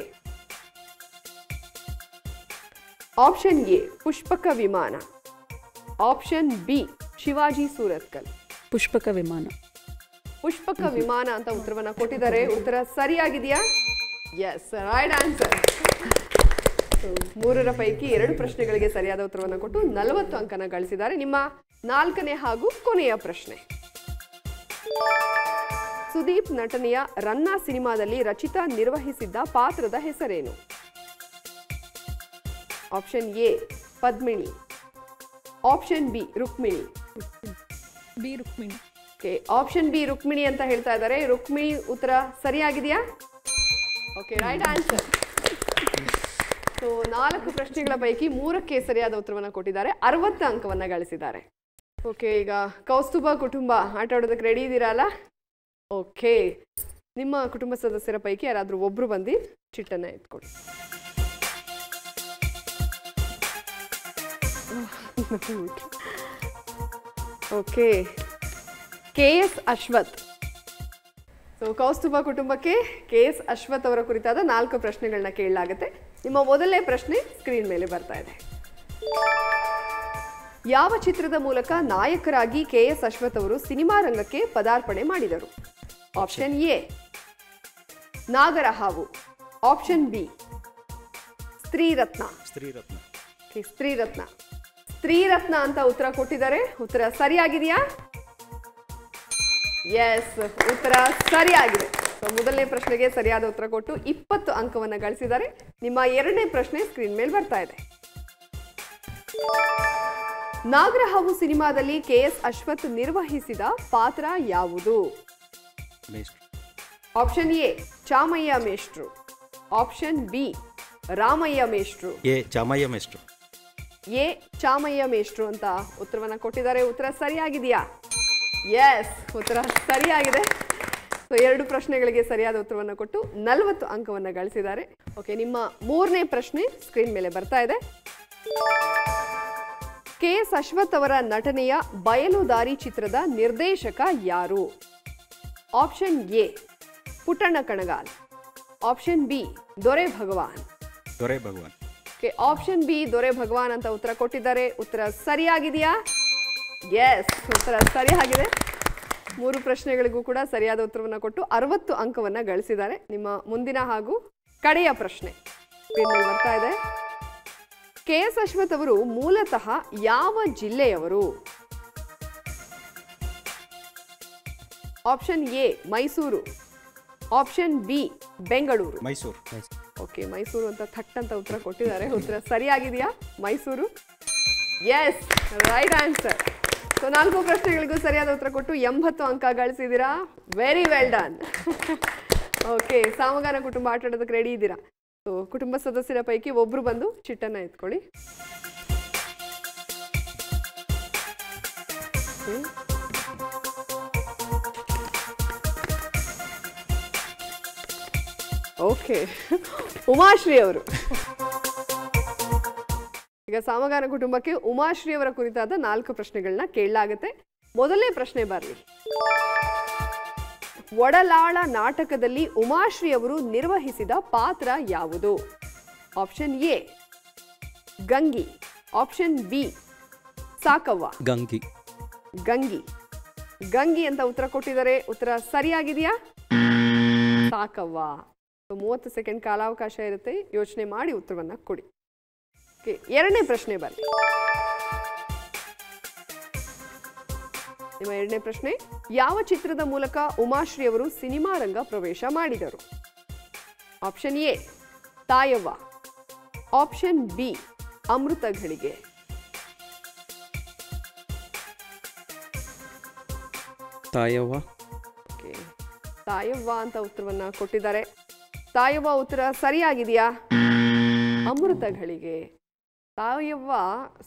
Option A Pushpaka Vimana, option B Shivaji Surathkal. Pushpaka ವಿಮಾನ ಅಂತ ಉತ್ತರವನ್ನ ಕೊಟ್ಟಿದ್ದಾರೆ. ಉತ್ತರ ಸರಿಯಾಗಿದೆಯಾ? Yes, right answer. 3ರ ಪೈಕಿ 2 ಪ್ರಶ್ನೆಗಳಿಗೆ ಸರಿಯಾದ ಉತ್ತರವನ್ನು ಕೊಟ್ಟು 40 ಅಂಕನ ಗಳಿಸಿದ್ದಾರೆ. ನಿಮ್ಮ 4ನೇ ಹಾಗೂ ಕೊನೆಯ ಪ್ರಶ್ನೆ. ಸುದೀಪ್ ನಟನೆಯ ರನ್ನ ಸಿನಿಮಾದಲ್ಲಿ ರಚಿತಾ ನಿರ್ವಹಿಸಿದ್ದ ಪಾತ್ರದ ಹೆಸರೇನು? Option A Padmini, option B Rukmini. Okay, option B Rukmini ಅಂತ ಹೇಳ್ತಾ ಇದ್ದಾರೆ. ರುಕ್ಮಿಣಿ ಉತ್ತರ ಸರಿಯಾಗಿದೆಯಾ? Okay, right answer. ಸೊ 4 ಪ್ರಶ್ನೆಗಳ ಪೈಕಿ 3ಕ್ಕೆ ಸರಿಯಾದ ಉತ್ತರವನ್ನು ಕೊಟ್ಟಿದ್ದಾರೆ. 60 ಅಂಕವನ್ನು ಗಳಿಸಿದ್ದಾರೆ. ಓಕೆ, ಈಗ ಕೌಸ್ತುಭ ಕುಟುಂಬ ಆಟ ಆಡೋದಕ್ಕೆ ರೆಡಿ ಇದ್ದೀರಲ್ಲ? ಓಕೆ, ನಿಮ್ಮ ಕುಟುಂಬ ಸದಸ್ಯರ ಪೈಕಿ ಯಾರಾದರೂ ಒಬ್ರು ಬಂದು ಚಿಟ್ಟನ್ನ ಎತ್ಕೊಡಿ. Okay, KS Ashwath. So Kaustubha ಕುಟುಂಬಕ್ಕೆ KS ಅಶ್ವಥ್ ಅವರ ಕುರಿತಾದ 4 ಪ್ರಶ್ನೆಗಳನ್ನ ಕೇಳಲಾಗುತ್ತೆ. ನಿಮ್ಮ ಮೊದಲನೇ ಪ್ರಶ್ನೆ ಸ್ಕ್ರೀನ್ ಮೇಲೆ ಬರ್ತಾ ಇದೆ. ಯಾವ ಚಿತ್ರದ ಮೂಲಕ ನಾಯಕರಾಗಿ KS ಅಶ್ವಥ್ ಅವರು ಸಿನಿಮಾ ರಂಗಕ್ಕೆ ಪದಾರ್ಪಣೆ ಮಾಡಿದರು? Option A Nagarahavu, option B Striratna. Striratna ಅಂತ ಉತ್ತರ ಕೊಟ್ಟಿದ್ದಾರೆ. ಉತ್ತರ ಸರಿಯಾಗಿದೆಯಾ? ಎಸ್, ಉತ್ತರ ಸರಿಯಾಗಿದೆ. ಸೊ ಮೊದಲನೇ ಪ್ರಶ್ನೆಗೆ ಸರಿಯಾದ ಉತ್ತರ ಕೊಟ್ಟು 20 ಅಂಕವನ್ನು ಗಳಿಸಿದ್ದಾರೆ. ನಿಮ್ಮ ಎರಡನೇ ಪ್ರಶ್ನೆ ಸ್ಕ್ರೀನ್ ಮೇಲೆ ಬರ್ತಾ ಇದೆ. ನಾಗರಹಾವು ಸಿನಿಮಾದಲ್ಲಿ KS ಅಶ್ವಥ್ ನಿರ್ವಹಿಸಿದ ಪಾತ್ರ ಯಾವುದು? ಆಪ್ಷನ್ ಎ ಚಾಮಯ್ಯ ಮೇಷ್ಟ್ರು, ಆಪ್ಷನ್ ಬಿ ರಾಮಯ್ಯ ಮೇಷ್ಟ್ರು. ಎ ಚಾಮಯ್ಯ ಮೇಷ್ಟ್ರು ಅಂತ ಉತ್ತರವನ್ನ ಕೊಟ್ಟಿದ್ದಾರೆ. ಉತ್ತರ ಸರಿಯಾಗಿದೆಯಾ? ಎಸ್, ಉತ್ತರ ಸರಿಯಾಗಿದೆ. ಸೊ 2 ಪ್ರಶ್ನೆಗಳಿಗೆ ಸರಿಯಾದ ಉತ್ತರವನ್ನು ಕೊಟ್ಟು 40 ಅಂಕವನ್ನು ಗಳಿಸಿದ್ದಾರೆ. ಓಕೆ, ನಿಮ್ಮ 3ನೇ ಪ್ರಶ್ನೆ ಸ್ಕ್ರೀನ್ ಮೇಲೆ ಬರ್ತಾ ಇದೆ. KS ಅಶ್ವಥ್ ಅವರ ನಟನೆಯ ಬಯಲುದಾರಿ ಚಿತ್ರದ ನಿರ್ದೇಶಕ ಯಾರು? Option A Puttanna Kanagal, option B ದೊರೆ ಭಗವಾನ್. ಓಕೆ, ಆಪ್ಷನ್ ಬಿ ದೊರೆ ಭಗವಾನ್ ಅಂತ ಉತ್ತರ ಕೊಟ್ಟಿದ್ದಾರೆ. ಉತ್ತರ ಸರಿಯಾಗಿದೆಯಾ? ಎಸ್, ಉತ್ತರ ಸರಿಯಾಗಿದೆ. 3 ಪ್ರಶ್ನೆಗಳಿಗೂ ಕೂಡ ಸರಿಯಾದ ಉತ್ತರವನ್ನು ಕೊಟ್ಟು 60 ಅಂಕವನ್ನು ಗಳಿಸಿದ್ದಾರೆ. ನಿಮ್ಮ ಮುಂದಿನ ಹಾಗೂ ಕಡೆಯ ಪ್ರಶ್ನೆ ಸ್ಕ್ರೀನ್ ಮೇಲೆ ಬರ್ತಾ ಇದೆ. KS ಅಶ್ವಥ್ ಅವರು ಮೂಲತಃ ಯಾವ ಜಿಲ್ಲೆಯವರು? Option A Mysuru, option B Bengaluru. Okay, Mysuru ಅಂತ ಥಟ್ ಅಂತ ಉತ್ತರ ಕೊಟ್ಟಿದ್ದಾರೆ. ಉತ್ತರ ಸರಿಯಾಗಿದೆಯಾ? Mysuru. Yes, right answer. So 4 ಪ್ರಶ್ನೆಗಳಿಗೂ ಸರಿಯಾದ ಉತ್ತರ ಕೊಟ್ಟು 80 ಅಂಕ ಗಳಿಸಿದ್ದೀರಾ. Very well done. Okay, Samagana ಕುಟುಂಬ ಆಟ ಆಡೋದಕ್ಕೆ ರೆಡಿ ಇದ್ದೀರಾ? ಸೊ ಕುಟುಂಬ ಸದಸ್ಯರ ಪೈಕಿ ಒಬ್ರು ಬಂದು ಚಿಟ್ಟನ್ನ ಎತ್ಕೊಳ್ಳಿ. ಓಕೆ, ಉಮಾಶ್ರೀ ಅವರು. ಈಗ ಸಾಮಗಾನ ಕುಟುಂಬಕ್ಕೆ ಉಮಾಶ್ರೀ ಅವರ ಕುರಿತಾದ 4 ಪ್ರಶ್ನೆಗಳನ್ನ ಕೇಳಲಾಗುತ್ತೆ. ಮೊದಲನೇ ಪ್ರಶ್ನೆ ಬರಲಿ. ಒಡಲಾಳ ನಾಟಕದಲ್ಲಿ ಉಮಾಶ್ರೀ ಅವರು ನಿರ್ವಹಿಸಿದ ಪಾತ್ರ ಯಾವುದು? Option A Gangi, option B Sakavva. Gangi. Gangi Gangi ಅಂತ ಉತ್ತರ ಕೊಟ್ಟಿದ್ದಾರೆ. ಉತ್ತರ ಸರಿಯಾಗಿದೆಯಾ? ಸಾಕವ್ವ. 30 ಸೆಕೆಂಡ್ ಕಾಲಾವಕಾಶ ಇರುತ್ತೆ, ಯೋಚನೆ ಮಾಡಿ ಉತ್ತರವನ್ನ ಕೊಡಿ. ಓಕೆ, 2ನೇ ಪ್ರಶ್ನೆ ಬರಲಿ. ನಿಮ್ಮ 2ನೇ ಪ್ರಶ್ನೆ, ಯಾವ ಚಿತ್ರದ ಮೂಲಕ ಉಮಾಶ್ರೀ ಅವರು ಸಿನಿಮಾ ರಂಗ ಪ್ರವೇಶ ಮಾಡಿದರು? Option A Tayavva, option B Amrutha Galige. Tayavva. Okay, Tayavva ಅಂತ ಉತ್ತರವನ್ನ ಕೊಟ್ಟಿದ್ದಾರೆ. ತಾಯವ್ವ ಉತ್ತರ ಸರಿಯಾಗಿದೆಯಾ? ಅಮೃತ ಘಳಿಗೆ. ತಾಯವ್ವ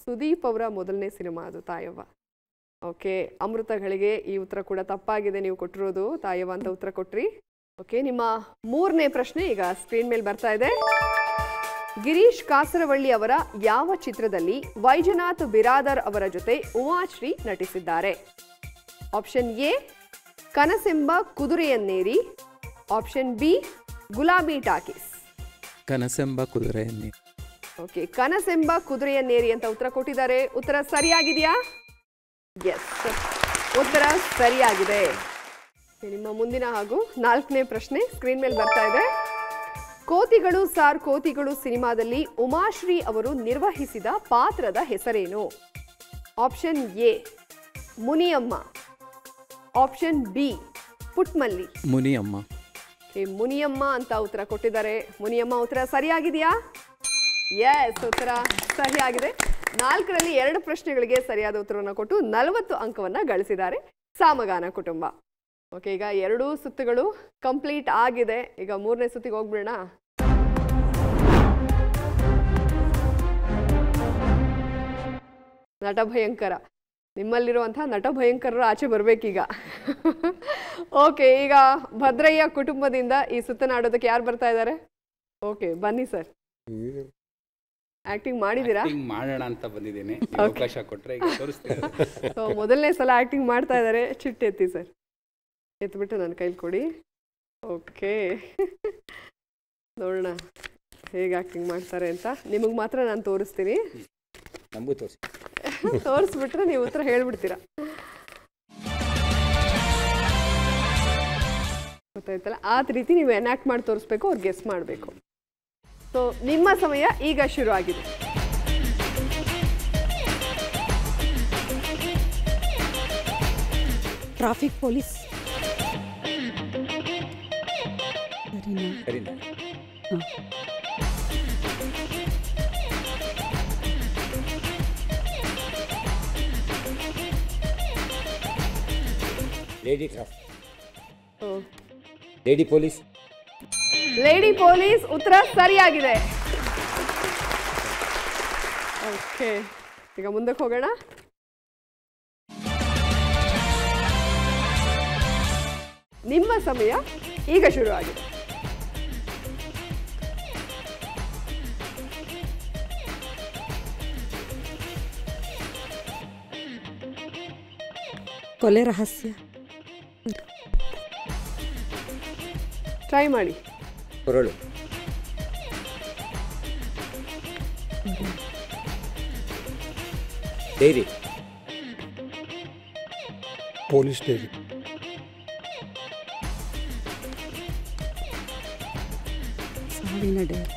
ಸುದೀಪ್ ಅವರ ಮೊದಲನೇ ಸಿನಿಮಾ ಅದು ತಾಯವ್ವ. ಓಕೆ, ಅಮೃತ ಘಳಿಗೆ ಈ ಉತ್ತರ ಕೂಡ ತಪ್ಪಾಗಿದೆ. ನೀವು ಕೊಟ್ಟಿರೋದು ತಾಯವ್ವ ಅಂತ ಉತ್ತರ ಕೊಟ್ರಿ. ಓಕೆ, ನಿಮ್ಮ 3ನೇ ಪ್ರಶ್ನೆ ಈಗ ಸ್ಕ್ರೀನ್ ಮೇಲೆ ಬರ್ತಾ ಇದೆ. ಗಿರೀಶ್ ಕಾಸರವಳ್ಳಿ ಅವರ ಯಾವ ಚಿತ್ರದಲ್ಲಿ ವೈಜನಾಥ್ ಬಿರಾದರ್ ಅವರ ಜೊತೆ ಉಮಾಶ್ರೀ ನಟಿಸಿದ್ದಾರೆ? ಆಪ್ಷನ್ ಎ ಕನಸೆಂಬ ಕುದುರೆಯನ್ನೇರಿ, ಆಪ್ಷನ್ ಬಿ ಗುಲಾಬಿ ಟಾಕೀಸ್. ಕನಸೆಂಬ ಕುದುರೆಯನ್ನೇರಿ. ಓಕೆ, ಕನಸೆಂಬ ಕುದುರೆಯನ್ನೇರಿ ಅಂತ ಉತ್ತರ ಕೊಟ್ಟಿದ್ದಾರೆ. ಉತ್ತರ ಸರಿಯಾಗಿದೆಯಾ? ಎಸ್, ಉತ್ತರ ಸರಿಯಾಗಿದೆ. ನಿಮ್ಮ ಮುಂದಿನ ಹಾಗೂ 4ನೇ ಪ್ರಶ್ನೆ ಸ್ಕ್ರೀನ್ ಮೇಲೆ ಬರ್ತಾ ಇದೆ. ಕೋತಿಗಳು ಸಾರ್ ಕೋತಿಗಳು ಸಿನಿಮಾದಲ್ಲಿ ಉಮಾಶ್ರೀ ಅವರು ನಿರ್ವಹಿಸಿದ ಪಾತ್ರದ ಹೆಸರೇನು? Option A Muniyamma, option B Putmalli. Muniyamma. Muniyamma ಅಂತ ಉತ್ತರ ಕೊಟ್ಟಿದ್ದಾರೆ. ಮುನಿಯಮ್ಮ ಉತ್ತರ ಸರಿಯಾಗಿದೆಯಾ? ಎಸ್, ಉತ್ತರ ಸರಿಯಾಗಿದೆ. 4ರಲ್ಲಿ 2 ಪ್ರಶ್ನೆಗಳಿಗೆ ಸರಿಯಾದ ಉತ್ತರವನ್ನು ಕೊಟ್ಟು 40 ಅಂಕವನ್ನು ಗಳಿಸಿದ್ದಾರೆ ಸಾಮಗಾನ ಕುಟುಂಬ. ಓಕೆ, ಈಗ 2 ಸುತ್ತುಗಳು ಕಂಪ್ಲೀಟ್ ಆಗಿದೆ. ಈಗ 3ನೇ ಸುತ್ತಿಗೆ ಹೋಗ್ಬಿಡೋಣ. ನಟ ಭಯಂಕರ, ನಿಮ್ಮಲ್ಲಿರುವಂತಹ ನಟ ಭಯಂಕರರು ಆಚೆ ಬರ್ಬೇಕೀಗ. ಓಕೆ, ಈಗ ಭದ್ರಯ್ಯ ಕುಟುಂಬದಿಂದ ಈ ಸುತ್ತನಾಡೋದಕ್ಕೆ ಯಾರು ಬರ್ತಾ ಇದ್ದಾರೆ? ಓಕೆ, ಬನ್ನಿ ಸರ್. ಆಕ್ಟಿಂಗ್ ಮಾಡಿದೀರಾ? ಮಾಡೋಣ ಅಂತ ಬಂದಿದ್ದೀನಿ, ಅವಕಾಶ ಕೊಟ್ರೆ ಈಗ ತೋರಿಸ್ತೀನಿ. ಸೊ ಮೊದಲನೇ ಸಲ ಆಕ್ಟಿಂಗ್ ಮಾಡ್ತಾ ಇದ್ದಾರೆ. ಚಿಟ್ಟು ಎತ್ತಿ ಸರ್, ಎತ್ಬಿಟ್ಟು ನನ್ನ ಕೈಲಿ ಕೊಡಿ. ಓಕೆ, ನೋಡೋಣ ಹೇಗೆ ಆಕ್ಟಿಂಗ್ ಮಾಡ್ತಾರೆ ಅಂತ. ನಿಮಗೆ ಮಾತ್ರ ನಾನು ತೋರಿಸ್ತೀನಿ, ನಮಗೂ ತೋರಿಸಿ. ತೋರಿಸ್ಬಿಟ್ರೆ ನೀವು ಉತ್ತರ ಹೇಳ್ಬಿಡ್ತೀರಾ. ಗೊತ್ತಾಯ್ತಲ್ಲ? ಆ ರೀತಿ ನೀವು ಎನಾಕ್ಟ್ ಮಾಡಿ ತೋರಿಸ್ಬೇಕು, ಅವ್ರು ಗೆಸ್ ಮಾಡಬೇಕು. ಸೊ ನಿಮ್ಮ ಸಮಯ ಈಗ ಶುರು ಆಗಿದೆ. Traffic police. ಸರಿನಾ? Lady traffic. Lady police. Lady police ಉತ್ತರ ಸರಿಯಾಗಿದೆ. ಓಕೆ, ಈಗ ಮುಂದಕ್ಕೆ ಹೋಗೋಣ. ನಿಮ್ಮ ಸಮಯ ಈಗ ಶುರುವಾಗಿದೆ. ಕೊಲೆ ರಹಸ್ಯ. ಟ್ರೈ ಮಾಡಿ. ಕೊರಳು. ಡೈರಿ. Police dairy. ಸಾವಿನ ಡೈರಿ.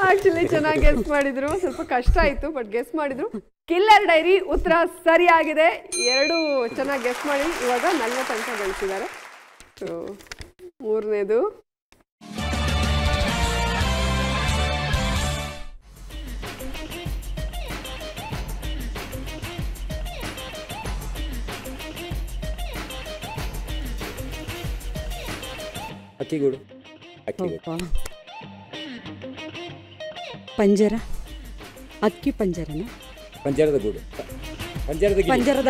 ಆಕ್ಚುಲಿ ಚೆನ್ನಾಗಿ ಗೆಸ್ ಮಾಡಿದ್ರು, ಸ್ವಲ್ಪ ಕಷ್ಟ ಆಯ್ತು ಬಟ್ ಗೆಸ್ ಮಾಡಿದ್ರು. ಕಿಲ್ಲರ್ ಡೈರಿ ಉತ್ತರ ಸರಿಯಾಗಿದೆ. 2 ಚೆನ್ನಾಗಿ ಗೆಸ್ ಮಾಡಿ ಇವಾಗ 40 ಅಂಕ ಗಳಿಸಿದ್ದಾರೆ. ಸೊ ಮೂರನೇದು ಅಕ್ಕಿಗೂಡು. ಅಕ್ಕಿಗೂಡು. ಪಂಜರ. ಅಕ್ಕಿ ಪಂಜರನ. ಪಂಜರದ ಗೂಡು. ಪಂಜರದ ಪಂಜರದ.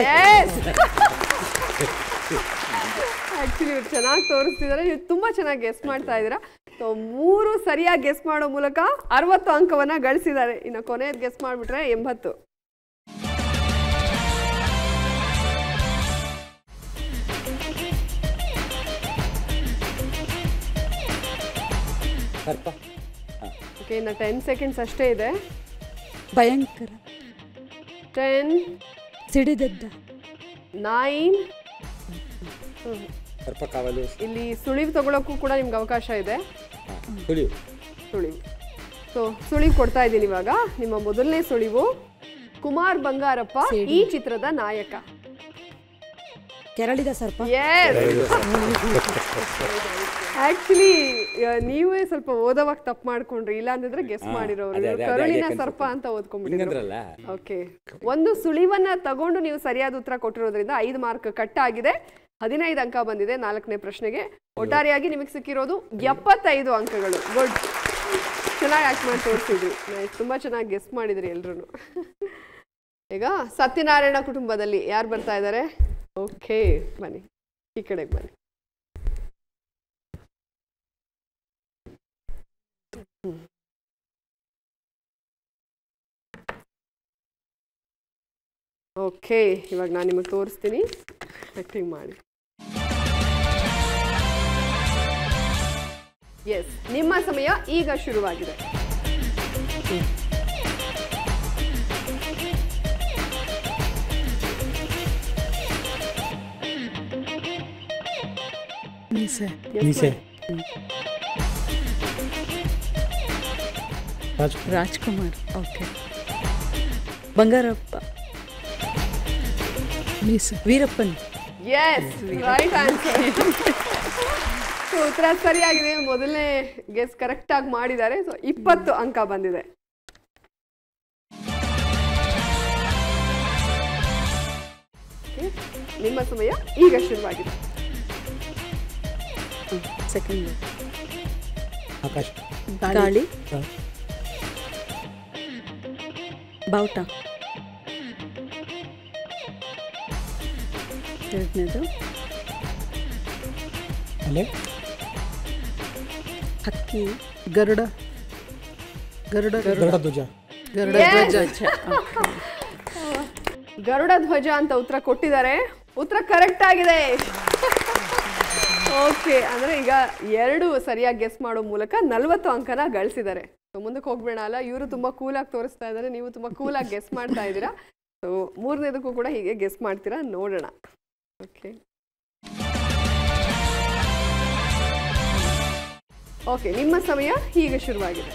ಆಕ್ಚುಲಿ ಇವ್ರು ಚೆನ್ನಾಗಿ ತೋರಿಸ್ತಿದ್ದಾರೆ. ನೀವು ತುಂಬಾ ಚೆನ್ನಾಗಿ ಗೆಸ್ ಮಾಡ್ತಾ ಇದ್ದೀರಾ. ಸೊ 3 ಸರಿಯಾಗಿ ಗೆಸ್ ಮಾಡೋ ಮೂಲಕ 60 ಅಂಕವನ್ನ ಗಳಿಸಿದ್ದಾರೆ. ಇನ್ನು ಕೊನೆಯದು ಗೆಸ್ ಮಾಡಿಬಿಟ್ರೆ 80. ಸರ್ಪ. ಓಕೆ, ಇನ್ನು 10 ಸೆಕೆಂಡ್ಸ್ ಅಷ್ಟೇ ಇದೆ. ಭಯಂಕರ. 10, ಸಿಡಿದೆದ್ದ. 9. ಸರ್ಪ ಕಾವಲು. ಇಲ್ಲಿ ಸುಳಿವು ತಗೊಳ್ಳೋಕ್ಕೂ ಕೂಡ ನಿಮ್ಗೆ ಅವಕಾಶ ಇದೆ. ಸುಳಿವು. ಸುಳಿವು. ಸೊ ಸುಳಿವು ಕೊಡ್ತಾ ಇದ್ದೀನಿ ಇವಾಗ. ನಿಮ್ಮ ಮೊದಲನೇ ಸುಳಿವು, ಕುಮಾರ್ ಬಂಗಾರಪ್ಪ ಈ ಚಿತ್ರದ ನಾಯಕ. ಕೆರಳಿದ ಸರ್ಪ. ಆಕ್ಚುಲಿ ನೀವೇ ಸ್ವಲ್ಪ ಓದೋವಾಗ ತಪ್ಪು ಮಾಡ್ಕೊಂಡ್ರಿ, ಇಲ್ಲ ಅಂತಂದ್ರೆ ಗೆಸ್ ಮಾಡಿರೋರು. ಕರುಳಿನ ಸರ್ಪ ಅಂತ ಓದ್ಕೊಂಡ್ಬಿಟ್ಟಿದ್ರಲ್ಲ. ಓಕೆ, ಒಂದು ಸುಳಿವನ್ನ ತಗೊಂಡು ನೀವು ಸರಿಯಾದ ಉತ್ತರ ಕೊಟ್ಟಿರೋದ್ರಿಂದ 5 ಮಾರ್ಕ್ ಕಟ್ ಆಗಿದೆ. 15 ಅಂಕ ಬಂದಿದೆ 4ನೇ ಪ್ರಶ್ನೆಗೆ. ಒಟ್ಟಾರೆಯಾಗಿ ನಿಮಗೆ ಸಿಕ್ಕಿರೋದು 75 ಅಂಕಗಳು. ಗುಡ್, ಚೆನ್ನಾಗಿ ಆಕ್ಟ್ ಮಾಡಿ ತೋರಿಸಿದ್ರಿ. ತುಂಬಾ ಚೆನ್ನಾಗಿ ಗೆಸ್ ಮಾಡಿದ್ರಿ ಎಲ್ರು. ಈಗ ಸತ್ಯನಾರಾಯಣ ಕುಟುಂಬದಲ್ಲಿ ಯಾರು ಬರ್ತಾ ಇದ್ದಾರೆ? ಓಕೆ, ಬನ್ನಿ ಈ ಕಡೆಗೆ ಬನ್ನಿ. ಓಕೆ, ಇವಾಗ ನಾನು ನಿಮಗೆ ತೋರಿಸ್ತೀನಿ, ಆಕ್ಟಿಂಗ್ ಮಾಡಿ. ಎಸ್, ನಿಮ್ಮ ಸಮಯ ಈಗ ಶುರುವಾಗಿದೆ. ಮೀಸೆ. Rajkumar. Okay. Bangarappa. Veerappan. Yes, right answer. ಉತ್ತರ ಸರಿಯಾಗಿದೆ. ಮೊದಲನೇ ಗೆಸ್ ಕರೆಕ್ಟ್ ಆಗಿ ಮಾಡಿದ್ದಾರೆ. ಸೊ 20 ಅಂಕ ಬಂದಿದೆ. ನಿಮ್ಮ ಸಮಯ ಈಗ ಶುರುವಾಗಿದೆ. ಸೆಕೆಂಡ್. ಆಕಾಶ. ಗಾಳಿ. ಬಾವುಟ. ಎರಡನೇದು ಅಲೆ. ಹಕ್ಕಿ. ಗರುಡ. ಗರುಡ. ಗರುಡ ಧ್ವಜ. ಗರುಡ ಧ್ವಜ. ಗರುಡ ಧ್ವಜ ಅಂತ ಉತ್ತರ ಕೊಟ್ಟಿದ್ದಾರೆ. ಉತ್ತರ ಕರೆಕ್ಟ್ ಆಗಿದೆ. ಓಕೆ, ಅಂದ್ರೆ ಈಗ 2 ಸರಿಯಾಗಿ ಗೆಸ್ ಮಾಡೋ ಮೂಲಕ 40 ಅಂಕನ ಗಳಿಸಿದ್ದಾರೆ. ಸೊ ಮುಂದಕ್ಕೆ ಹೋಗ್ಬೇಡ ಅಲ್ಲ, ಇವರು ತುಂಬಾ ಕೂಲಾಗಿ ತೋರಿಸ್ತಾ ಇದ್ದಾರೆ, ನೀವು ತುಂಬಾ ಕೂಲಾಗಿ ಗೆಸ್ ಮಾಡ್ತಾ ಇದ್ದೀರಾ. ಸೊ 3ನೇದಕ್ಕೂ ಕೂಡ ಹೀಗೆ ಗೆಸ್ ಮಾಡ್ತೀರಾ, ನೋಡೋಣ. ಓಕೆ ಓಕೆ, ನಿಮ್ಮ ಸಮಯ ಹೀಗೆ ಶುರುವಾಗಿದೆ.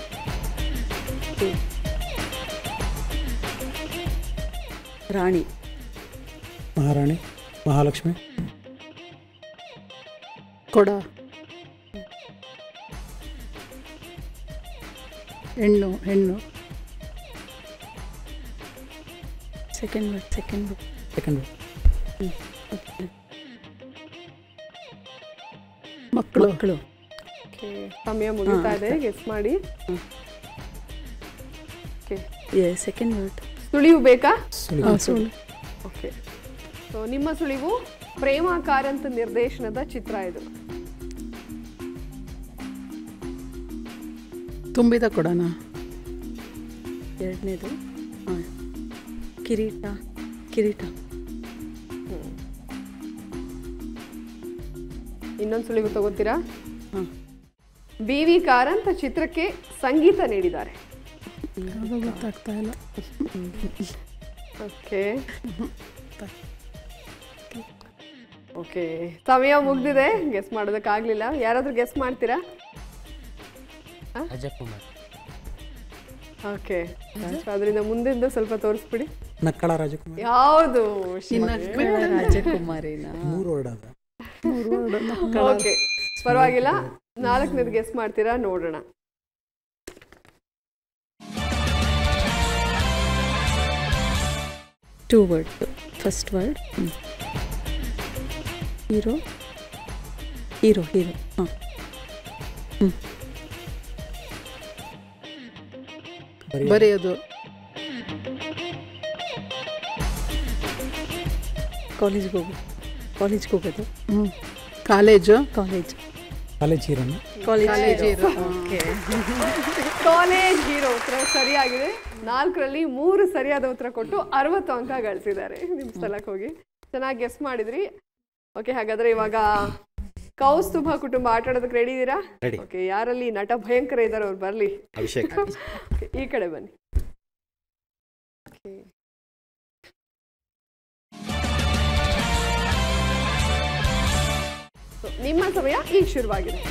ರಾಣಿ. ಮಹಾರಾಣಿ. ಮಹಾಲಕ್ಷ್ಮಿ. ಕೊಡ. ಹೆಣ್ಣು. ಹೆಣ್ಣು. Second word. Second word. Second word. ಮಕ್ಕಳು. ಮಕ್ಕಳು. ಓಕೆ, ಸಮಯ ಮುಗಿತಾ ಇದೆ, ಗೆಸ್ ಮಾಡಿ. Okay, second word. ಸುಳಿವು ಬೇಕಾ? ಸುಳ್ಳು. ಓಕೆ. ಸೊ ನಿಮ್ಮ ಸುಳಿವು ಪ್ರೇಮ ಕಾರಂತ್ ನಿರ್ದೇಶನದ ಚಿತ್ರ ಇದು. ತುಂಬಿದ ಕೊಡೋಣ. ಎರಡನೇದು ಕಿರೀಟ. ಕಿರೀಟ. ಇನ್ನೊಂದು ಸುಳಿವು ತಗೋತೀರಾ? ಹಾಂ. BV ಕಾರಂತ್ ಚಿತ್ರಕ್ಕೆ ಸಂಗೀತ ನೀಡಿದ್ದಾರೆ. ಅದು ಗೊತ್ತಾಗ್ತಾ ಇಲ್ಲ. ಓಕೆ ಓಕೆ, ಸಮಯ ಮುಗ್ದಿದೆ. ಗೆಸ್ ಮಾಡೋದಕ್ಕಾಗಲಿಲ್ಲ. ಯಾರಾದರೂ ಗೆಸ್ ಮಾಡ್ತೀರಾ? ಅಜಯಕುಮಾರ್. ಓಕೆ, ಅದರಿಂದ ಮುಂದಿಂದ ಸ್ವಲ್ಪ ತೋರಿಸ್ಬಿಡಿ. ನಕ್ಕಳ ರಾಜಕುಮಾರ್. ಯಾವುದು? ರಾಜಕುಮಾರಿನ 3 ವರ್ಡ್ ಅದ. ಓಕೆ, ಪರವಾಗಿಲ್ಲ. 4ನೇದು ಗೆಸ್ ಮಾಡ್ತೀರಾ? ನೋಡೋಣ. Two word. First word hero. Hero. Hero. ಹಾಂ. ಬರೆಯೋದು. ಕಾಲೇಜ್ಗೆ ಹೋಗೋದು. ಕಾಲೇಜು. ಕಾಲೇಜ್. ಕಾಲೇಜ್ ಹೀರೋನ. College hero. ಕಾಲೇಜ್ ಹೀರೋ ಉತ್ತರ ಸರಿಯಾಗಿದೆ. 4ರಲ್ಲಿ 3 ಸರಿಯಾದ ಉತ್ತರ ಕೊಟ್ಟು 60 ಅಂಕ ಗಳಿಸಿದ್ದಾರೆ. ನಿಮ್ಮ ಸ್ಥಳಕ್ಕೆ ಹೋಗಿ ಚೆನ್ನಾಗಿ ಗೆಸ್ ಮಾಡಿದ್ರಿ. ಓಕೆ, ಹಾಗಾದ್ರೆ ಇವಾಗ ಕೌಸ್ತುಭ ಕುಟುಂಬ ಆಟ ಆಡೋದಕ್ಕೆ ರೆಡಿ ಇದ್ದೀರಾ? ಓಕೆ, ಯಾರಲ್ಲಿ ನಟ ಭಯಂಕರ ಇದ್ದಾರೆ ಅವ್ರು ಬರಲಿ. ಅಭಿಷೇಕ್. ಈ ಕಡೆ ಬನ್ನಿ. ನಿಮ್ಮ ಸಮಯ ಈಗ ಶುರುವಾಗಿದೆ.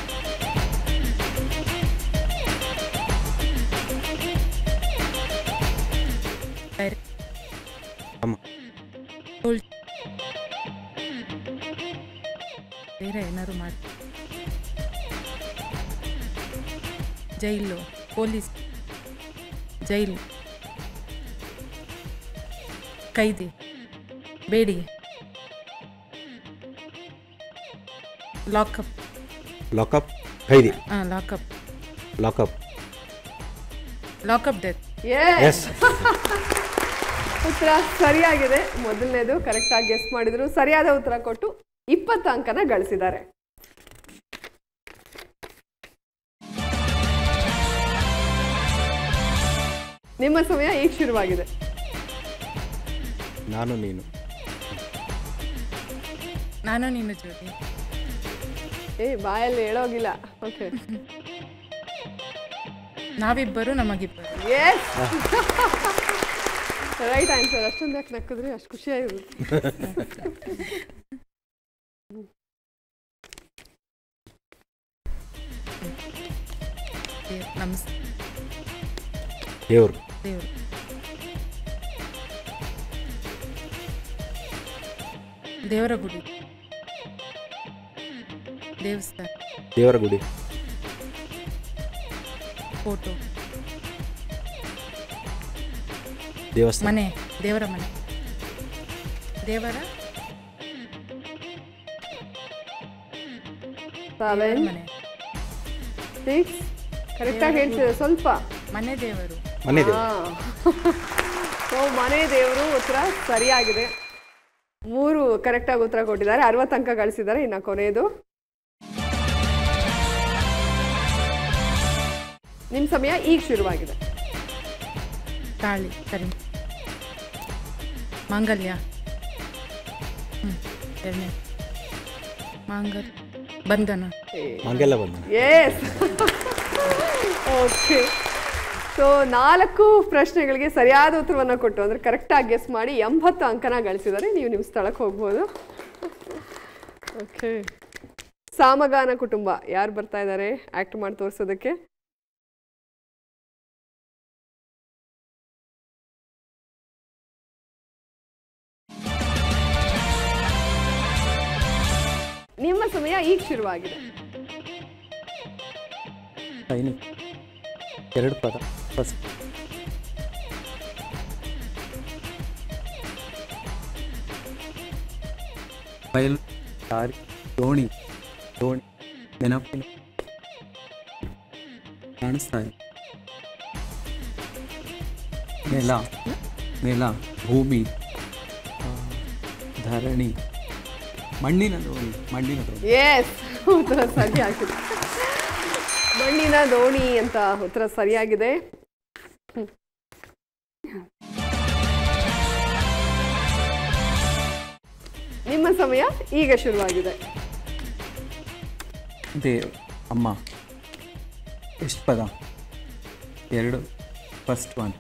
ಬೇರೆ ಏನಾದ್ರು ಮಾಡಿ. ಜೈಲು, ಪೊಲೀಸ್, ಜೈಲು, ಕೈದಿ, ಬೇಡಿ, ಲಾಕಪ್. ಲಾಕಪ್ ಖೈದಿ. Lockup. Lockup. Lockup death. Yes, ಉತ್ತರ ಸರಿಯಾಗಿದೆ. ಮೊದಲನೇದು ಕರೆಕ್ಟ್ ಆಗಿ ಗೆಸ್ ಮಾಡಿದ್ರು. ಸರಿಯಾದ ಉತ್ತರ ಕೊಟ್ಟು 20 ಅಂಕನ ಗಳಿಸಿದ್ದಾರೆ. ನಿಮ್ಮ ಸಮಯ ಈಗ ಶುರುವಾಗಿದೆ. ನಾನು ನೀನು. ನಾನು ನೀನು ಜೋಡಿ. ಬಾಯಲ್ಲಿ ಹೇಳೋಗಿಲ್ಲ. ಓಕೆ, ನಾವಿಬ್ಬರು ನಮಗಿಬ್ಬರು. S, right answer. ಅಷ್ಟೊಂದು ಯಾಕೆ ನಕ್ಕಿದ್ರೆ ಅಷ್ಟು ಖುಷಿಯಾಗಿರುತ್ತೆ. ನಮಸ್ತೆ. ದೇವರು. ದೇವರು. ದೇವರ ಗುಡಿ. ದೇವಸ್ಥಾನ. ದೇವರ ಗುಡಿ. ಫೋಟೋ. ದೇವಸ್ಥಾನ. ಮನೆ. ದೇವರ ಮನೆ. ದೇವರ 7 ಮನೆ. 6 ಕರೆಕ್ಟಾಗಿ ಹೇಳ್ತಿದೆ. ಸ್ವಲ್ಪ ಮನೆ ದೇವರು. ಮನೆ ದೇವರು. ಸೊ ಮನೆ ದೇವರು ಉತ್ತರ ಸರಿಯಾಗಿದೆ. 3 ಕರೆಕ್ಟಾಗಿ ಉತ್ತರ ಕೊಟ್ಟಿದ್ದಾರೆ. 60 ಅಂಕ ಗಳಿಸಿದ್ದಾರೆ. ಇನ್ನು ಕೊನೆಯದು ನಿಮ್ಮ ಸಮಯ ಈಗ ಶುರುವಾಗಿದೆ. ತಾಳಿ. ಸರಿ. ಮಾಂಗಲ್ಯ. ಎರಡನೇ ಮಾಂಗಲ್ಯ. ಬಂಧನ. ಮಂಗೆಲ್ಲ ಬಂಧನ. S, okay. ಸೊ 4 ಪ್ರಶ್ನೆಗಳಿಗೆ ಸರಿಯಾದ ಉತ್ತರವನ್ನು ಕೊಟ್ಟು ಅಂದರೆ ಕರೆಕ್ಟಾಗಿ ಗೆಸ್ ಮಾಡಿ 80 ಅಂಕನ ಗಳಿಸಿದ್ದಾರೆ. ನೀವು ನಿಮ್ಮ ಸ್ಥಳಕ್ಕೆ ಹೋಗ್ಬೋದು. ಓಕೆ, ಸಾಮಗಾನ ಕುಟುಂಬ ಯಾರು ಬರ್ತಾ ಇದ್ದಾರೆ ಆ್ಯಕ್ಟ್ ಮಾಡಿ ತೋರಿಸೋದಕ್ಕೆ? ನಿಮ್ಮ ಸಮಯ ಈಗ ಶುರುವಾಗಿದೆ. ಸೈನಿಕ. 2 ಪದ. ಫಸ್ಟ್. ಬಯಲು. ದಾರಿ. ದೋಣಿ. ದೋಣಿ. ನೆನಪಿನ. ಕಾಣಿಸ್ತಾ ಇದೆ. ನೆಲ. ನೆಲ, ಭೂಮಿ, ಧರಣಿ, ಮಣ್ಣಿನ ದೋಣಿ. ಎಸ್, ಉತ್ತರ ಸರಿಯಾಗಿದೆ. ಮಣ್ಣಿನ ದೋಣಿ ಅಂತ ಉತ್ತರ ಸರಿಯಾಗಿದೆ. ನಿಮ್ಮ ಸಮಯ ಈಗ ಶುರುವಾಗಿದೆ. ಅಮ್ಮ. ಎಷ್ಟು ಪದ? 2. First one.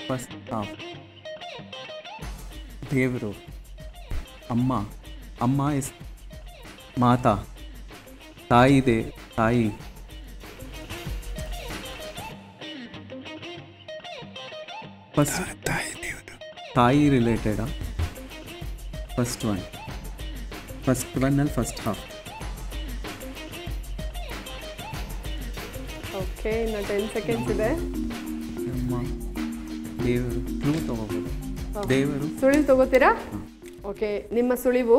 First half. ದೇವರು. ಅಮ್ಮ. ಅಮ್ಮ ಇಸ್ ಮಾತಾ. ತಾಯಿ. ಫಸ್ಟ್ ತಾಯಿ ರಿಲೇಟೆಡಾ? ಫಸ್ಟ್ ಒನ್ ಅಲ್ಲಿ ಫಸ್ಟ್ ಹಾಫ್. ಓಕೆ, ಇನ್ನು 10 ಸೆಕೆಂಡ್ಸ್ ಇದೆ. ಅಮ್ಮ, ದೇವರು. ಕ್ಲೂ ತಗೋಬೋದು. ದೇವರು. ಸುಳಿವು ತಗೋತೀರಾ? ಓಕೆ, ನಿಮ್ಮ ಸುಳಿವು